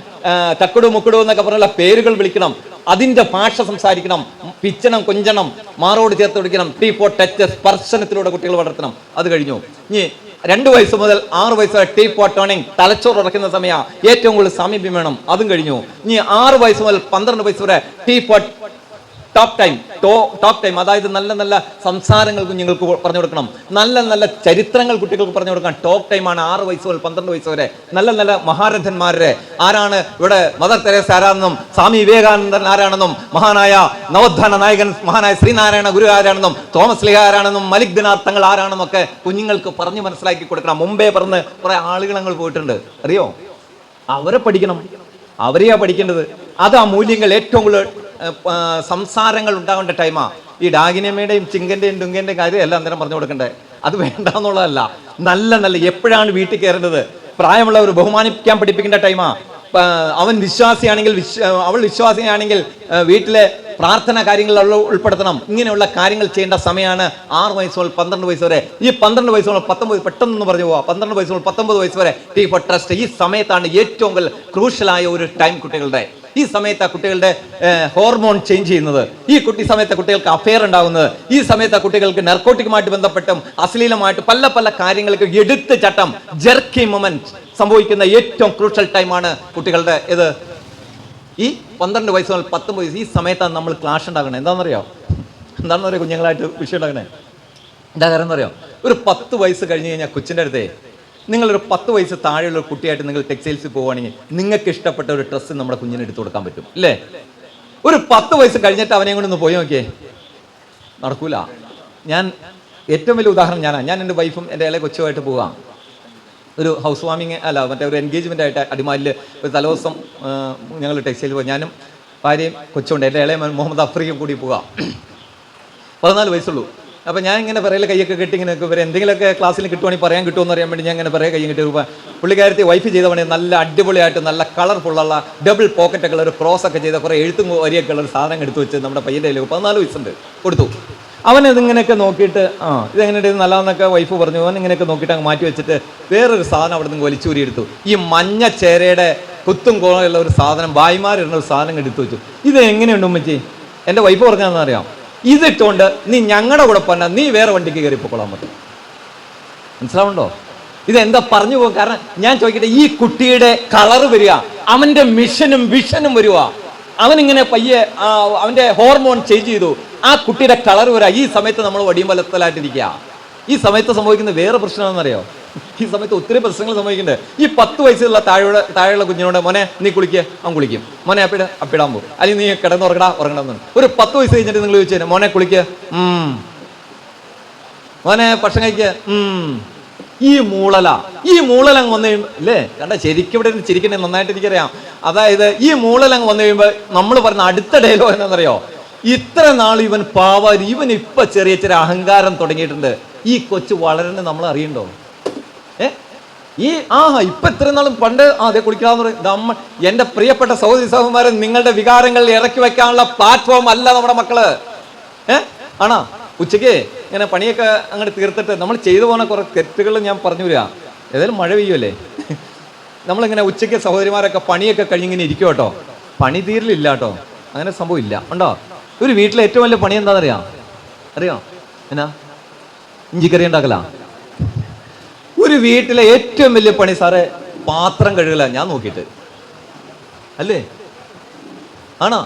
തക്കടു മുക്കടു എന്നൊക്കെ പറഞ്ഞുള്ള പേരുകൾ വിളിക്കണം, അതിന്റെ ഭാഷ സംസാരിക്കണം, പിച്ചണം, കൊഞ്ചണം, മാറോട് ചേർത്ത് പിടിക്കണം. ടീപ്പോ ടച്ച് സ്പർശനത്തിലൂടെ കുട്ടികൾ വളർത്തണം. അത് കഴിഞ്ഞു. ഇനി 2 വയസ്സ് മുതൽ 6 വയസ്സ് വരെ ടീപ്പോ ടേണിംഗ്, തലച്ചോറ് ഉറക്കുന്ന സമയമാണ്. ഏറ്റവും കൂടുതൽ സാമീപ്യം വേണം. അതും കഴിഞ്ഞു. ഇനി 6 വയസ്സ് മുതൽ 12 വയസ്സ് വരെ ടീപ്പോ ടോക്ക് ടൈം, അതായത് നല്ല നല്ല സംസാരങ്ങൾ കുഞ്ഞുങ്ങൾക്ക് പറഞ്ഞു കൊടുക്കണം, നല്ല നല്ല ചരിത്രങ്ങൾ കുട്ടികൾക്ക് പറഞ്ഞു കൊടുക്കണം. ടോക്ക് ടൈമാണ് 6 വയസ്സ് മുതൽ 12 വയസ്സ് വരെ. നല്ല നല്ല മഹാരഥന്മാരെ ആരാണ് ഇവിടെ, മദർ തെരേസ ആരാണെന്നും സ്വാമി വിവേകാനന്ദൻ ആരാണെന്നും മഹാനായ നവോത്ഥാന നായകൻ മഹാനായ ശ്രീനാരായണ ഗുരു ആരാണെന്നും തോമസ് ലീഹ ആരാണെന്നും മലിക് ദിനാർ തങ്ങൾ ആരാണെന്നും ഒക്കെ കുഞ്ഞുങ്ങൾക്ക് പറഞ്ഞ് മനസ്സിലാക്കി കൊടുക്കണം. മുമ്പേ പറഞ്ഞ് കുറെ ആളുകൾ ഞങ്ങൾ പോയിട്ടുണ്ട്, അറിയോ? അവരെ പഠിക്കണം, അവരെയാ പഠിക്കേണ്ടത്. അത് ആ മൂല്യങ്ങൾ ഏറ്റവും കൂടുതൽ സംസാരങ്ങൾ ഉണ്ടാകേണ്ട ടൈമാ. ഈ ഡാഗിനമ്മയുടെയും ചിങ്കന്റെയും ഡുങ്കന്റെയും കാര്യം എല്ലാം അന്നേരം പറഞ്ഞു കൊടുക്കണ്ടേ. അത് വേണ്ട എന്നുള്ളതല്ല. നല്ല നല്ല എപ്പോഴാണ് വീട്ടിൽ കയറേണ്ടത്, പ്രായമുള്ളവർ ബഹുമാനിക്കാൻ പഠിപ്പിക്കേണ്ട ടൈമാ. അവൻ വിശ്വാസിയാണെങ്കിൽ അവൾ വിശ്വാസിയാണെങ്കിൽ വീട്ടിലെ പ്രാർത്ഥന കാര്യങ്ങളിൽ ഉൾപ്പെടുത്തണം. ഇങ്ങനെയുള്ള കാര്യങ്ങൾ ചെയ്യേണ്ട സമയമാണ് 6 വയസ്സ് മുതൽ 12 വയസ്സ് വരെ. ഈ 12 വയസ്സ് മുതൽ 19, പെട്ടെന്ന് പറഞ്ഞു പോവാ, 12 വയസ്സ് മുതൽ 19 വയസ്സ് വരെ ടീ ഫോർ ട്രസ്റ്റ്. ഈ സമയത്താണ് ഏറ്റവും കൂടുതൽ ക്രൂഷ്യലായ ഒരു ടൈം കുട്ടികളുടെ. ഈ സമയത്ത് കുട്ടികളുടെ ഹോർമോൺ ചേഞ്ച് ചെയ്യുന്നത്, ഈ സമയത്ത് കുട്ടികൾക്ക് അഫെയർ ഉണ്ടാകുന്നത്, ഈ സമയത്ത് കുട്ടികൾക്ക് നർക്കോട്ടിക്കുമായിട്ട് ബന്ധപ്പെട്ടും അശ്ലീലമായിട്ട് പല പല കാര്യങ്ങൾക്ക് എടുത്ത് ചട്ടം ജെർക്കി മൊമെന്റ് സംഭവിക്കുന്ന ഏറ്റവും ക്രൂഷ്യൽ ടൈമാണ് കുട്ടികളുടെ. ഇത് ഈ 12 വയസ്സ് മുതൽ 19 വയസ്സ്, ഈ സമയത്താണ് നമ്മൾ ക്ലാഷ് ഉണ്ടാക്കണേ. എന്താണെന്നറിയോ കുഞ്ഞുങ്ങളായിട്ട് വിഷയം ഉണ്ടാക്കണേ. എന്താ കാര്യം എന്നറിയോ? ഒരു 10 വയസ്സ് കഴിഞ്ഞ് കഴിഞ്ഞാൽ കൊച്ചിൻ്റെ അടുത്തേ, നിങ്ങളൊരു 10 വയസ്സ് താഴെയുള്ള കുട്ടിയായിട്ട് നിങ്ങൾ ടെക്സ്റ്റൈൽസിൽ പോവുകയാണെങ്കിൽ നിങ്ങൾക്ക് ഇഷ്ടപ്പെട്ട ഒരു ഡ്രസ്സ് നമ്മുടെ കുഞ്ഞിന് എടുത്തു കൊടുക്കാൻ പറ്റും, ഇല്ലേ? ഒരു 10 വയസ്സ് കഴിഞ്ഞിട്ട് അവനെ കൊണ്ടൊന്ന് പോയി നോക്കിയേ, നടക്കൂല. ഞാൻ ഏറ്റവും വലിയ ഉദാഹരണം ഞാൻ എൻ്റെ വൈഫും എൻ്റെ ഇളയ കൊച്ചുമായിട്ട് പോവാം. ഒരു ഹൗസ് വാമിങ് അല്ല മറ്റേ ഒരു എൻഗേജ്മെൻ്റ് ആയിട്ട് അടിമാലിൽ ഒരു തലേദിവസം ഞങ്ങൾ ടെക്സ്റ്റൈലിൽ പോയി. ഞാനും ഭാര്യയും കൊച്ചുണ്ട്, എൻ്റെ ഇളയ മുഹമ്മദ് അഫ്രീഖും കൂടി പോവാം. 14 വയസ്സുള്ളൂ. അപ്പോൾ ഞാൻ ഇങ്ങനെ പറയൽ കൈയൊക്കെ കെട്ടി ഇങ്ങനെ ഇവർ എന്തെങ്കിലുമൊക്കെ ക്ലാസ്സിൽ കിട്ടുവാണെങ്കിൽ പറയാൻ കിട്ടുമെന്ന് അറിയാൻ വേണ്ടി ഞാൻ ഇങ്ങനെ പറയാൻ കൈ കിട്ടി. പുള്ളിക്കാരത്തി വൈഫ് ചെയ്ത പണി നല്ല അടിപൊളിയായിട്ട് നല്ല കളർഫുള്ളുള്ള ഡബിൾ പോക്കറ്റൊക്കെ ഉള്ള ഒരു ക്രോസൊക്കെ ചെയ്ത കുറേ എഴുത്തും വരിയൊക്കെ ഉള്ള ഒരു സാധനം എടുത്ത് വെച്ച് നമ്മുടെ പയ്യൻ്റെ കയ്യിൽ 14 വയസ്സുണ്ട് കൊടുത്തു. അവനതിങ്ങനെയൊക്കെ നോക്കിയിട്ട് ഇതെങ്ങനെയുണ്ട് നല്ലതെന്നൊക്കെ വൈഫ് പറഞ്ഞു. അവൻ ഇങ്ങനെയൊക്കെ നോക്കിയിട്ട് അങ്ങ് മാറ്റി വെച്ചിട്ട് വേറൊരു സാധനം അവിടെ നിന്ന് വലിച്ചൂരി എടുത്തു. ഈ മഞ്ഞ ചേരയുടെ കുത്തും കോണുള്ള ഒരു സാധനം, ഭായിമാരിടുന്ന ഒരു സാധനം എടുത്തു വെച്ചു. ഇത് എങ്ങനെയുണ്ട് ഉമ്മച്ചി? എൻ്റെ വൈഫ് പറഞ്ഞാന്നറിയാം, ഇതിട്ടുകൊണ്ട് നീ ഞങ്ങളുടെ കൂടെ പറഞ്ഞ നീ വേറെ വണ്ടിക്ക് കയറി പൊക്കോളാൻ പറ്റും. മനസ്സിലാവുണ്ടോ? ഇതെന്താ പറഞ്ഞു പോകും? കാരണം ഞാൻ ചോദിക്കട്ടെ, ഈ കുട്ടിയുടെ കളറ് വരിക, അവൻ്റെ മിഷനും വിഷനും വരിക, അവനിങ്ങനെ പയ്യെ അവൻ്റെ ഹോർമോൺ ചേഞ്ച് ചെയ്തു, ആ കുട്ടിയുടെ കളർ വരാ. ഈ സമയത്ത് നമ്മൾ വടിയും വലത്തലായിട്ടിരിക്കുക. ഈ സമയത്ത് സംഭവിക്കുന്ന വേറെ പ്രശ്നമാണെന്നറിയോ? ഈ സമയത്ത് ഒത്തിരി പ്രശ്നങ്ങൾ സംഭവിക്കുന്നുണ്ട്. ഈ 10 വയസ്സുള്ള താഴെയുള്ള കുഞ്ഞിനോട് മോനെ നീ കുളിക്കുക, അവൻ കുളിക്കും. മോനെ അപ്പിടാൻ പോകും, അല്ലെങ്കിൽ നീ ഉറങ്ങണമെന്ന്. ഒരു 10 വയസ്സ് കഴിഞ്ഞിട്ട് നിങ്ങൾ ചോദിച്ചു മോനെ കുളിക്കുക, മോനെ ഭക്ഷണം കഴിക്കുക, ഈ മൂളലങ്ങ് വന്നു കഴിയുമ്പോൾ ഇല്ലേ കണ്ട ശരിക്കും ഇവിടെ ചിരിക്കണേ നന്നായിട്ട് എനിക്കറിയാം. അതായത് ഈ മൂളലങ്ങ് വന്നു കഴിയുമ്പോൾ നമ്മൾ പറയുന്ന അടുത്ത ഡയലോഗ് എന്താണെന്നറിയോ? ഇത്ര നാൾ ഇവൻ പാവാരി, ഇവൻ ഇപ്പൊ ചെറിയ ചെറിയ അഹങ്കാരം തുടങ്ങിയിട്ടുണ്ട്. ഈ കൊച്ചു വളരുന്നത് നമ്മൾ അറിയണ്ടോ? ഇപ്പൊ ഇത്ര നാളും പണ്ട് അതെ കുളിക്കാന്ന് പറയും. എന്റെ പ്രിയപ്പെട്ട സഹോദരി സഹോദരന്മാരെ, നിങ്ങളുടെ വികാരങ്ങൾ ഇറക്കി വെക്കാനുള്ള പ്ലാറ്റ്ഫോം അല്ല നമ്മുടെ മക്കള്. ആണോ? ഉച്ചയ്ക്ക് ഇങ്ങനെ പണിയൊക്കെ അങ്ങോട്ട് തീർത്തിട്ട് നമ്മൾ ചെയ്തു പോകുന്ന കുറെ തെറ്റുകൾ ഞാൻ പറഞ്ഞു വരിക. ഏതായാലും മഴ പെയ്യുമല്ലേ, നമ്മളിങ്ങനെ ഉച്ചയ്ക്ക് സഹോദരിമാരൊക്കെ പണിയൊക്കെ കഴിഞ്ഞിങ്ങനെ ഇരിക്കും കേട്ടോ. പണി തീരലില്ല കേട്ടോ, അങ്ങനെ സംഭവം ഇല്ല. ഉണ്ടോ? ഒരു വീട്ടിലെ ഏറ്റവും വലിയ പണി എന്താണെന്നറിയാം? എന്നാ? ഇഞ്ചിക്കറി ഉണ്ടാക്കല. ഒരു വീട്ടിലെ ഏറ്റവും വലിയ പണി സാറേ പാത്രം കഴുകല. ഞാൻ നോക്കിയിട്ട് അല്ലേ? ആണോ?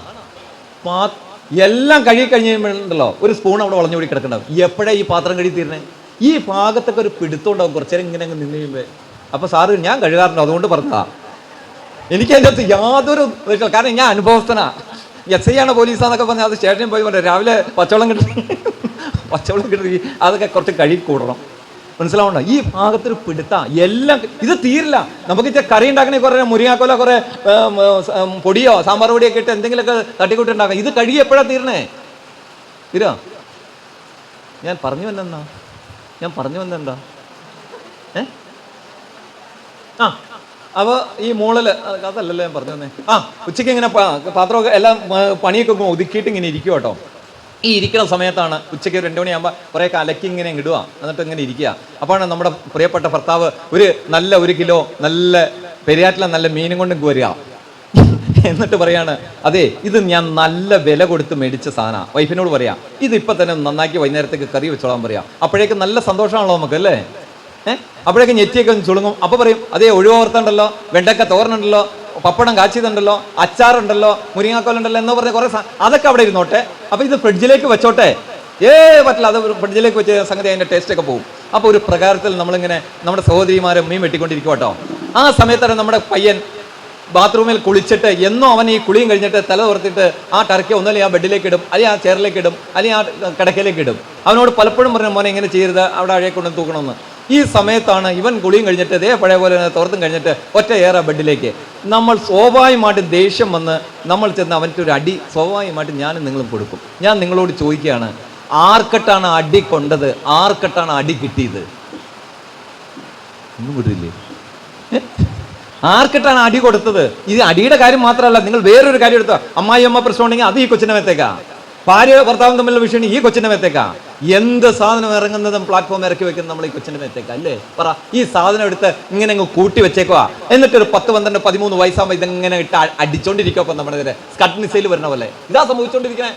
എല്ലാം കഴുകി കഴിഞ്ഞുണ്ടല്ലോ ഒരു സ്പൂൺ അവിടെ വളഞ്ഞുകൂടി കിടക്കണ്ടാവും. എപ്പോഴാണ് ഈ പാത്രം കഴുകി തീരണേ? ഈ ഭാഗത്തൊക്കെ ഒരു പിടുത്തമുണ്ടാവും കുറച്ചേരം ഇങ്ങനെ അങ്ങ് നിന്ന് കഴിയുമ്പോൾ. അപ്പൊ സാറ് ഞാൻ കഴുകാറുണ്ട്, അതുകൊണ്ട് പറഞ്ഞതാ. എനിക്ക് അതിൻ്റെ അകത്ത് യാതൊരു കാരണം ഞാൻ അനുഭവസ്ഥനാ. SI ആണ് പോലീസാന്നൊക്കെ പറഞ്ഞാൽ അത് സ്റ്റേഷനിൽ പോയി പറഞ്ഞു രാവിലെ പച്ചവെള്ളം കിട്ടി അതൊക്കെ കുറച്ച് കഴുകി കൂടണം. മനസ്സിലാവണ്ടോ? ഈ ഭാഗത്തൊരു പിടുത്ത എല്ലാം ഇത് തീരില്ല. നമുക്ക് കറി ഉണ്ടാക്കണേ കുറെ മുരിങ്ങാക്കോല കുറെ പൊടിയോ സാമ്പാർ പൊടിയൊക്കെ ഇട്ട് എന്തെങ്കിലുമൊക്കെ തട്ടിക്കൂട്ടി ഉണ്ടാക്കാം. ഇത് കഴുകി എപ്പോഴാണ് തീരണേ? തീരാ? ഞാൻ പറഞ്ഞു വന്നെന്താ അപ്പോൾ ഈ മൂളല് അതല്ലല്ലോ ഞാൻ പറഞ്ഞു വന്നേ. ഉച്ചയ്ക്ക് ഇങ്ങനെ പാത്രമൊക്കെ എല്ലാം പണിയൊക്കെ ഒതുക്കിയിട്ട് ഇങ്ങനെ ഇരിക്കും കേട്ടോ. ഈ ഇരിക്കുന്ന സമയത്താണ് ഉച്ചയ്ക്ക് 2 മണിയാകുമ്പോൾ കുറേ അലക്കി ഇങ്ങനെ ഇടുക, എന്നിട്ട് ഇങ്ങനെ ഇരിക്കുക. അപ്പോഴാണ് നമ്മുടെ പ്രിയപ്പെട്ട ഭർത്താവ് ഒരു 1 കിലോ നല്ല പെരിയാറ്റിലെ നല്ല മീനും കൊണ്ട് വരിക. എന്നിട്ട് പറയാണ്, അതെ ഇത് ഞാൻ നല്ല വില കൊടുത്ത് മേടിച്ച സാധനം. വൈഫിനോട് പറയാം ഇതിപ്പോൾ തന്നെ നന്നാക്കി വൈകുന്നേരത്തേക്ക് കറി വെച്ചോളാൻ പറയാം. അപ്പോഴേക്കും നല്ല സന്തോഷമാണല്ലോ നമുക്ക് അല്ലേ? അപ്പോഴേക്കും ഞെറ്റിയൊക്കെ ഒന്ന് ചുളുങ്ങും. അപ്പോൾ പറയും അതേ ഒഴിവോർത്തുണ്ടല്ലോ, വെണ്ടക്ക തോരനുണ്ടല്ലോ, പപ്പടം കാച്ചിയതുണ്ടല്ലോ, അച്ചാറുണ്ടല്ലോ, മുരിങ്ങാക്കോലുണ്ടല്ലോ എന്ന് പറഞ്ഞ കുറേ അതൊക്കെ അവിടെ ഇരുന്നോട്ടെ. അപ്പോൾ ഇത് ഫ്രിഡ്ജിലേക്ക് വെച്ചോട്ടെ. പറ്റില്ല, അത് ഫ്രിഡ്ജിലേക്ക് വെച്ച് സംഗതി അതിൻ്റെ ടേസ്റ്റൊക്കെ പോകും. അപ്പോൾ ഒരു പ്രകാരത്തിൽ നമ്മളിങ്ങനെ നമ്മുടെ സഹോദരിമാരെ മീൻ വെട്ടിക്കൊണ്ടിരിക്കും കേട്ടോ. ആ സമയത്താണ് നമ്മുടെ പയ്യൻ ബാത്റൂമിൽ കുളിച്ചിട്ട് എന്നോ അവൻ ഈ കുളിയും കഴിഞ്ഞിട്ട് തല തുറത്തിട്ട് ആ ടർക്കി ഒന്നല്ലെങ്കിൽ ആ ബെഡിലേക്ക് ഇടും, അല്ലെങ്കിൽ ആ ചെയറിലേക്ക് ഇടും, അല്ലെങ്കിൽ ആ കിടക്കയിലേക്ക് ഇടും. അവനോട് പലപ്പോഴും പറഞ്ഞു മോനെ ഇങ്ങനെ ചെയ്യരുത്, അവിടെ അഴയെ കൊണ്ട് തൂക്കണമെന്ന്. ഈ സമയത്താണ് ഇവൻ കുളിയും കഴിഞ്ഞിട്ട് ഇതേ പഴയ പോലെ തുറത്തും കഴിഞ്ഞിട്ട് ഒറ്റ ഏറെ ബെഡിലേക്ക്. നമ്മൾ സ്വാഭാവികമായിട്ട് ദേഷ്യം വന്ന് നമ്മൾ ചെന്ന് അവൻ്റെ ഒരു അടി സ്വാഭാവികമായിട്ട് ഞാനും നിങ്ങളും കൊടുക്കും. ഞാൻ നിങ്ങളോട് ചോദിക്കുകയാണ്, ആർക്കട്ടാണ് അടി കൊണ്ടത്, ആർക്കട്ടാണ് അടി കിട്ടിയത്? ഒന്നും വിടില്ലേ? ആർക്കിട്ടാണ് അടി കൊടുത്തത്? ഇത് അടിയുടെ കാര്യം മാത്രമല്ല, നിങ്ങൾ വേറൊരു കാര്യം എടുത്തോ. അമ്മായി അമ്മ പ്രശ്നം ഉണ്ടെങ്കിൽ അത് ഈ കൊച്ചിന്റെ മേത്തേക്കാ. ഭാര്യ ഭർത്താവും തമ്മിലുള്ള വിഷയം ഈ കൊച്ചിന്റെ മേത്തേക്കാ. എന്ത് സാധനം ഇറങ്ങുന്നതും പ്ലാറ്റ്ഫോം ഇറക്കി വെക്കുന്നത് നമ്മൾ ഈ കൊച്ചിന്റെ മേത്തേക്കാ അല്ലേ? പറ. ഈ സാധനം എടുത്ത് ഇങ്ങനെ അങ്ങ് കൂട്ടി വെച്ചേക്കുവാ. എന്നിട്ടൊരു 10, 12, 13 വയസ്സാകുമ്പോൾ ഇതെങ്ങനെ ഇട്ട് അടിച്ചോണ്ടിരിക്കും. അപ്പം നമ്മുടെ ഇതിന് സ്കട്ട് മിസൈൽ വരുന്ന പോലെ ഇതാ സംഭവിച്ചോണ്ടിരിക്കണേ.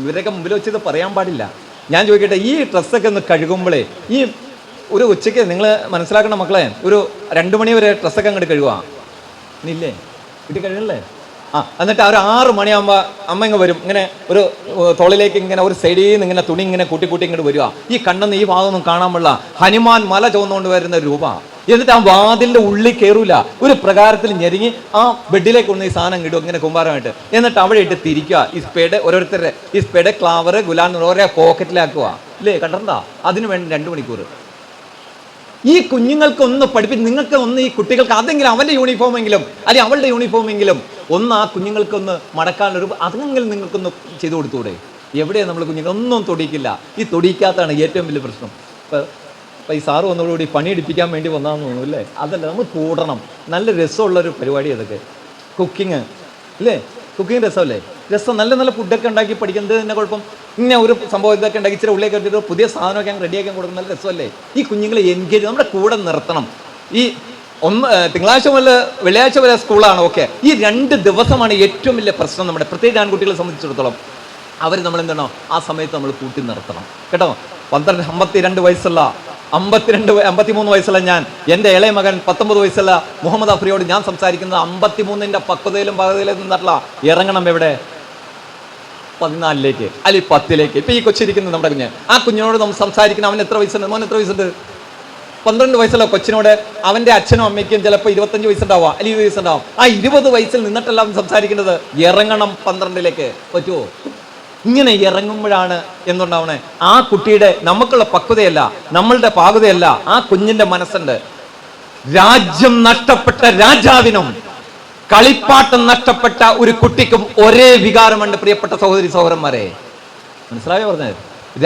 ഇവരൊക്കെ മുമ്പിൽ വെച്ച് ഇത് പറയാൻ പാടില്ല. ഞാൻ ചോദിക്കട്ടെ, ഈ ഡ്രസ്സൊക്കെ ഒന്ന് കഴുകുമ്പോഴേ, ഈ ഒരു ഉച്ചയ്ക്ക് നിങ്ങൾ മനസ്സിലാക്കണം മക്കളെ, ഒരു 2 മണി വരെ ഡ്രസ്സൊക്കെ അങ്ങോട്ട് കഴുകുക. ഇനിയില്ലേ വീട്ടിൽ കഴുകണല്ലേ? എന്നിട്ട് ഒരു 6 മണിയാകുമ്പോൾ അമ്മ ഇങ്ങ് വരും. ഇങ്ങനെ ഒരു തോളിലേക്ക് ഇങ്ങനെ ഒരു സൈഡിൽ നിന്ന് ഇങ്ങനെ തുണി ഇങ്ങനെ കൂട്ടി ഇങ്ങോട്ട് വരിക. ഈ കണ്ണെന്ന് ഈ ഭാഗമൊന്നും കാണാൻ പാടില്ല. ഹനുമാൻ മല ചുവന്നുകൊണ്ട് വരുന്ന രൂപ. എന്നിട്ട് ആ വാതിലിന്റെ ഉള്ളിൽ കയറൂല, ഒരു പ്രകാരത്തിൽ ഞെരുങ്ങി ആ ബെഡിലേക്ക് കൊണ്ട് ഈ സാധനം കിട്ടും ഇങ്ങനെ കുമ്പാരമായിട്ട്. എന്നിട്ട് അവിടെ ഇട്ട് തിരിക്കുക. ഈ സ്പേഡ് ഓരോരുത്തരുടെ ഈ സ്പേഡ്, ക്ലാവർ, ഗുലാൻ ഓരോ പോക്കറ്റിലാക്കുക. ഇല്ലേ? കണ്ടിട്ടുണ്ടോ? അതിന് വേണ്ടി 2 മണിക്കൂർ. ഈ കുഞ്ഞുങ്ങൾക്ക് ഒന്ന് പഠിപ്പിച്ച്, നിങ്ങൾക്ക് ഒന്ന് ഈ കുട്ടികൾക്ക് അതെങ്കിലും അവൻ്റെ യൂണിഫോമെങ്കിലും അല്ലെങ്കിൽ അവളുടെ യൂണിഫോമെങ്കിലും ഒന്ന് ആ കുഞ്ഞുങ്ങൾക്കൊന്ന് മടക്കാനൊരു അതെങ്കിലും നിങ്ങൾക്കൊന്ന് ചെയ്തു കൊടുത്തൂടെ? എവിടെയാണ് നമ്മൾ കുഞ്ഞുങ്ങൾ ഒന്നും തൊടിയിക്കില്ല. ഈ തൊടിയിക്കാത്തതാണ് ഏറ്റവും വലിയ പ്രശ്നം. ഇപ്പം ഈ സാറ് വന്നതോടുകൂടി പണിയെടുപ്പിക്കാൻ വേണ്ടി വന്നതെന്ന് തോന്നുന്നു അല്ലേ? അതല്ല, നമ്മൾ കൂടണം. നല്ല രസമുള്ളൊരു പരിപാടി അതൊക്കെ. കുക്കിങ് ഇല്ലേ? കുക്കിങ് രസമല്ലേ? രസം. നല്ല നല്ല ഫുഡൊക്കെ ഉണ്ടാക്കി പഠിക്കുന്നത് തന്നെ കുഴപ്പം. ഇങ്ങനെ ഒരു സംഭവം ഇതൊക്കെ ഉണ്ടാക്കി ഇച്ചിരി ഉള്ളിലേക്ക് എടുത്തിട്ട് പുതിയ സാധനമൊക്കെ റെഡിയാക്കാൻ കൊടുക്കുന്ന നല്ല രസമല്ലേ? ഈ കുഞ്ഞുങ്ങളെ എൻഗേജ് നമ്മുടെ കൂടെ നിർത്തണം. ഈ തിങ്കളാഴ്ച മുതൽ വെള്ളിയാഴ്ച വരെ സ്കൂളാണ്, ഓക്കെ. ഈ 2 ദിവസമാണ് ഏറ്റവും വലിയ പ്രശ്നം നമ്മുടെ, പ്രത്യേകിച്ച് ആൺകുട്ടികളെ സംബന്ധിച്ചിടത്തോളം. അവർ നമ്മളെന്താണോ ആ സമയത്ത് നമ്മൾ കൂട്ടി നിർത്തണം കേട്ടോ. 52 വയസ്സുള്ള 53 വയസ്സുള്ള ഞാൻ, എൻ്റെ ഇളയ മകൻ 19 വയസ്സുള്ള മുഹമ്മദ് അഫ്രിയോട് ഞാൻ സംസാരിക്കുന്നത് 53ന്റെ പക്വതയിലും നിന്നിട്ടുള്ള ഇറങ്ങണം. എവിടെ? 14ലേക്ക് അല്ലെങ്കിൽ 10ലേക്ക്. ഇപ്പൊ ഈ കൊച്ചിരിക്കുന്നത് നമ്മുടെ കുഞ്ഞ്, ആ കുഞ്ഞിനോട് നമ്മൾ സംസാരിക്കണം. അവൻ എത്ര വയസ്സുണ്ട്? മോൻ എത്ര വയസ്സുണ്ട്? 12 വയസ്സുള്ള കൊച്ചിനോട് അവന്റെ അച്ഛനും അമ്മയ്ക്കും ചിലപ്പോൾ 25 വയസ്സുണ്ടാവാം അല്ലെങ്കിൽ 20 വയസ്സുണ്ടാവും. ആ 20 വയസ്സിൽ നിന്നിട്ടല്ല അവൻ സംസാരിക്കുന്നത്. ഇറങ്ങണം 12ലേക്ക്. പറ്റുമോ? ഇങ്ങനെ ഇറങ്ങുമ്പോഴാണ് എന്തുണ്ടാവണേ? ആ കുട്ടിയുടെ നമുക്കുള്ള പക്വതയല്ല, നമ്മളുടെ പാകതയല്ല, ആ കുഞ്ഞിന്റെ മനസ്സുണ്ട്. രാജ്യം നഷ്ടപ്പെട്ട രാജാവിനും കളിപ്പാട്ടം നഷ്ടപ്പെട്ട ഒരു കുട്ടിക്കും ഒരേ വികാരമുണ്ട് പ്രിയപ്പെട്ട സഹോദരി സഹോദരന്മാരെ. മനസ്സിലായോ പറഞ്ഞത്?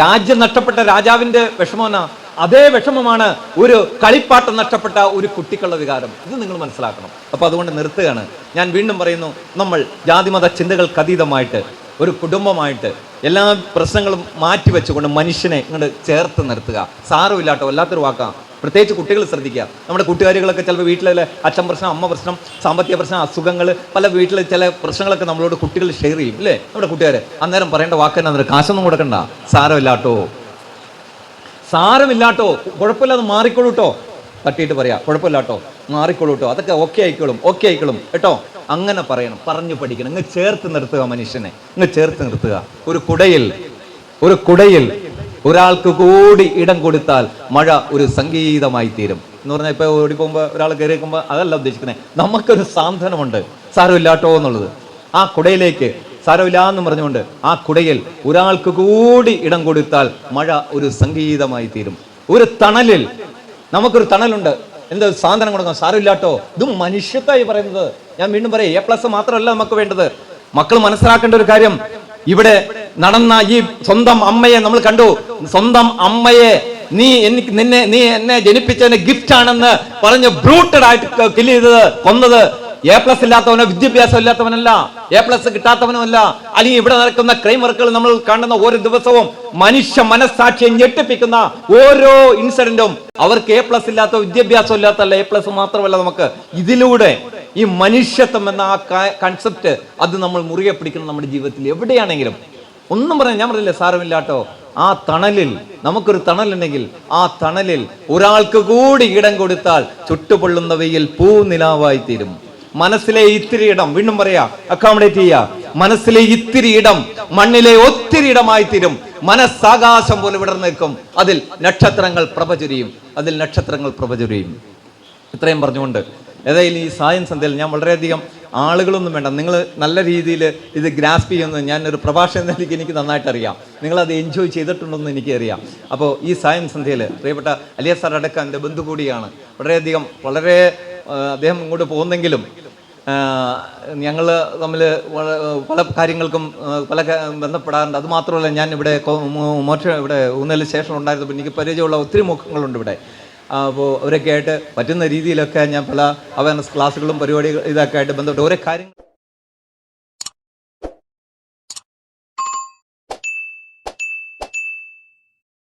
രാജ്യം നഷ്ടപ്പെട്ട രാജാവിന്റെ വിഷമമാണ്, അതേ വിഷമമാണ് ഒരു കളിപ്പാട്ടം നഷ്ടപ്പെട്ട ഒരു കുട്ടിക്കുള്ള വികാരം. ഇത് നിങ്ങൾ മനസ്സിലാക്കണം. അപ്പൊ അതുകൊണ്ട് നിർത്തുകയാണ്. ഞാൻ വീണ്ടും പറയുന്നു, നമ്മൾ ജാതിമത ചിന്തകൾക്ക് അതീതമായിട്ട് ഒരു കുടുംബമായിട്ട് എല്ലാ പ്രശ്നങ്ങളും മാറ്റിവെച്ചുകൊണ്ട് മനുഷ്യനെ ഇങ്ങോട്ട് ചേർത്ത് നിർത്തുക. സാരമില്ലാട്ടോ, വല്ലാത്തൊരു വാക്കാം. പ്രത്യേകിച്ച് കുട്ടികൾ ശ്രദ്ധിക്കുക. നമ്മുടെ കൂട്ടുകാരികളൊക്കെ ചിലപ്പോൾ വീട്ടിലെ അച്ഛൻ പ്രശ്നം, അമ്മ പ്രശ്നം, സാമ്പത്തിക പ്രശ്നം, അസുഖങ്ങൾ, പല വീട്ടിൽ ചില പ്രശ്നങ്ങളൊക്കെ നമ്മളോട് കുട്ടികൾ ഷെയർ ചെയ്യും ഇല്ലേ? നമ്മുടെ കൂട്ടുകാർ അന്നേരം പറയേണ്ട വാക്കെന്നാ? കാശൊന്നും കൊടുക്കണ്ട, സാരമില്ലാട്ടോ, സാരമില്ലാട്ടോ, കുഴപ്പമില്ലാതെ മാറിക്കൊള്ളൂട്ടോ. തട്ടിയിട്ട് പറയാ, കുഴപ്പമില്ലാട്ടോ, മാറിക്കൊള്ളൂട്ടോ, അതൊക്കെ ഓക്കെ ആയിക്കോളും കേട്ടോ. അങ്ങനെ പറയണം, പറഞ്ഞു പഠിക്കണം. ഇങ്ങ് ചേർത്ത് നിർത്തുക മനുഷ്യനെ, ഇങ്ങ് ചേർത്ത് നിർത്തുക. ഒരു കുടയിൽ ഒരാൾക്ക് കൂടി ഇടം കൊടുത്താൽ മഴ ഒരു സംഗീതമായി തീരും എന്ന് പറഞ്ഞാൽ, ഇപ്പൊ ഓടിപ്പോകുമ്പോൾ ഒരാൾ കയറി വെക്കുമ്പോൾ അതല്ല ഉദ്ദേശിക്കുന്നത്. നമുക്കൊരു സാന്ത്വനമുണ്ട്, സാരമില്ലാട്ടോ എന്നുള്ളത്. ആ കുടയിലേക്ക് സാരമില്ല എന്ന് പറഞ്ഞുകൊണ്ട് ആ കുടയിൽ ഒരാൾക്ക് കൂടി ഇടം കൊടുത്താൽ മഴ ഒരു സംഗീതമായി തീരും. ഒരു തണലിൽ നമുക്കൊരു തണലുണ്ട്. എന്താ സാന്ത്വനം കൊടുക്കാം? സാരമില്ലാട്ടോ. ഇത് മനുഷ്യത്വമായി പറയുന്നത്. ഞാൻ വീണ്ടും പറയാം, A+ മാത്രമല്ല നമുക്ക് വേണ്ടത്. മക്കൾ മനസ്സിലാക്കേണ്ട ഒരു കാര്യം, ഇവിടെ നടന്ന ഈ സ്വന്തം അമ്മയെ നമ്മൾ കണ്ടു. സ്വന്തം അമ്മയെ നീ എന്നെ ജനിപ്പിച്ചതിന് ഗിഫ്റ്റ് ആണെന്ന് പറഞ്ഞ് ബ്രൂട്ടഡ് ആയിട്ട് കില്ല് ചെയ്തത്, കൊന്നത്. A+ ഇല്ലാത്തവനോ വിദ്യാഭ്യാസം ഇല്ലാത്തവനല്ല, A+ കിട്ടാത്തവനുമല്ല. അല്ലെങ്കിൽ ഇവിടെ നടക്കുന്ന ക്രൈം വർക്കുകൾ നമ്മൾ കാണുന്ന ഓരോ ദിവസവും മനുഷ്യ മനസ്സാക്ഷിയെ ഞെട്ടിപ്പിക്കുന്ന ഓരോ ഇൻസിഡന്റും അവർക്ക് A+ ഇല്ലാത്ത, വിദ്യാഭ്യാസം ഇല്ലാത്തല്ല, A+ മാത്രമല്ല. നമുക്ക് ഇതിലൂടെ ഈ മനുഷ്യത്വം എന്ന ആ കൺസെപ്റ്റ് അത് നമ്മൾ മുറുകെ പിടിക്കണം നമ്മുടെ ജീവിതത്തിൽ എവിടെയാണെങ്കിലും. ഒന്നും പറയാൻ ഞാൻ പറഞ്ഞില്ലേ, സാരമില്ലാട്ടോ. ആ തണലിൽ നമുക്കൊരു തണലുണ്ടെങ്കിൽ ആ തണലിൽ ഒരാൾക്ക് കൂടി ഇടം കൊടുത്താൽ ചുട്ടുപൊള്ളുന്ന വെയിൽ പൂനിലാവായി തീരും. മനസ്സിലെ ഇത്തിരി ഇടം, വീണ്ടും പറയാ, അക്കോമഡേറ്റ് ചെയ്യുക. മനസ്സിലെ ഇത്തിരി ഇടം മണ്ണിലെ ഒത്തിരി ഇടമായി തീരും. മനസ്സാകാശം പോലെ വിടർന്നു നിൽക്കും. അതിൽ നക്ഷത്രങ്ങൾ പ്രഭ ചൊരിയും. ഇത്രയും പറഞ്ഞുകൊണ്ട് ഏതായാലും ഈ സായം സന്ധ്യയിൽ ഞാൻ വളരെയധികം ആളുകളൊന്നും വേണ്ട, നിങ്ങൾ നല്ല രീതിയിൽ ഇത് ഗ്രാസ്പ് ചെയ്യുന്നത് ഞാൻ ഒരു പ്രഭാഷകൻ എനിക്ക് നന്നായിട്ട് അറിയാം. നിങ്ങളത് എൻജോയ് ചെയ്തിട്ടുണ്ടെന്ന് എനിക്കറിയാം. അപ്പോൾ ഈ സായം സന്ധ്യയിൽ പ്രിയപ്പെട്ട അലിയ സാർ അടക്കം എൻ്റെ ബന്ധു കൂടിയാണ്. വളരെ അദ്ദേഹം ഇങ്ങോട്ട് പോകുന്നെങ്കിലും ഞങ്ങൾ തമ്മിൽ പല കാര്യങ്ങൾക്കും ബന്ധപ്പെടാറുണ്ട്. അതുമാത്രമല്ല, ഞാൻ ഇവിടെ ഇവിടെ ഊന്നലിന് ശേഷം ഉണ്ടായിരുന്നപ്പോൾ എനിക്ക് പരിചയമുള്ള ഒത്തിരി മുഖങ്ങളുണ്ട് ഇവിടെ. അപ്പോൾ അവരൊക്കെ ആയിട്ട് പറ്റുന്ന രീതിയിലൊക്കെ ഞാൻ പല അവയർനെസ് ക്ലാസ്സുകളും പരിപാടികൾ ഇതൊക്കെ ആയിട്ട് ബന്ധപ്പെട്ട് ഓരോ കാര്യങ്ങൾ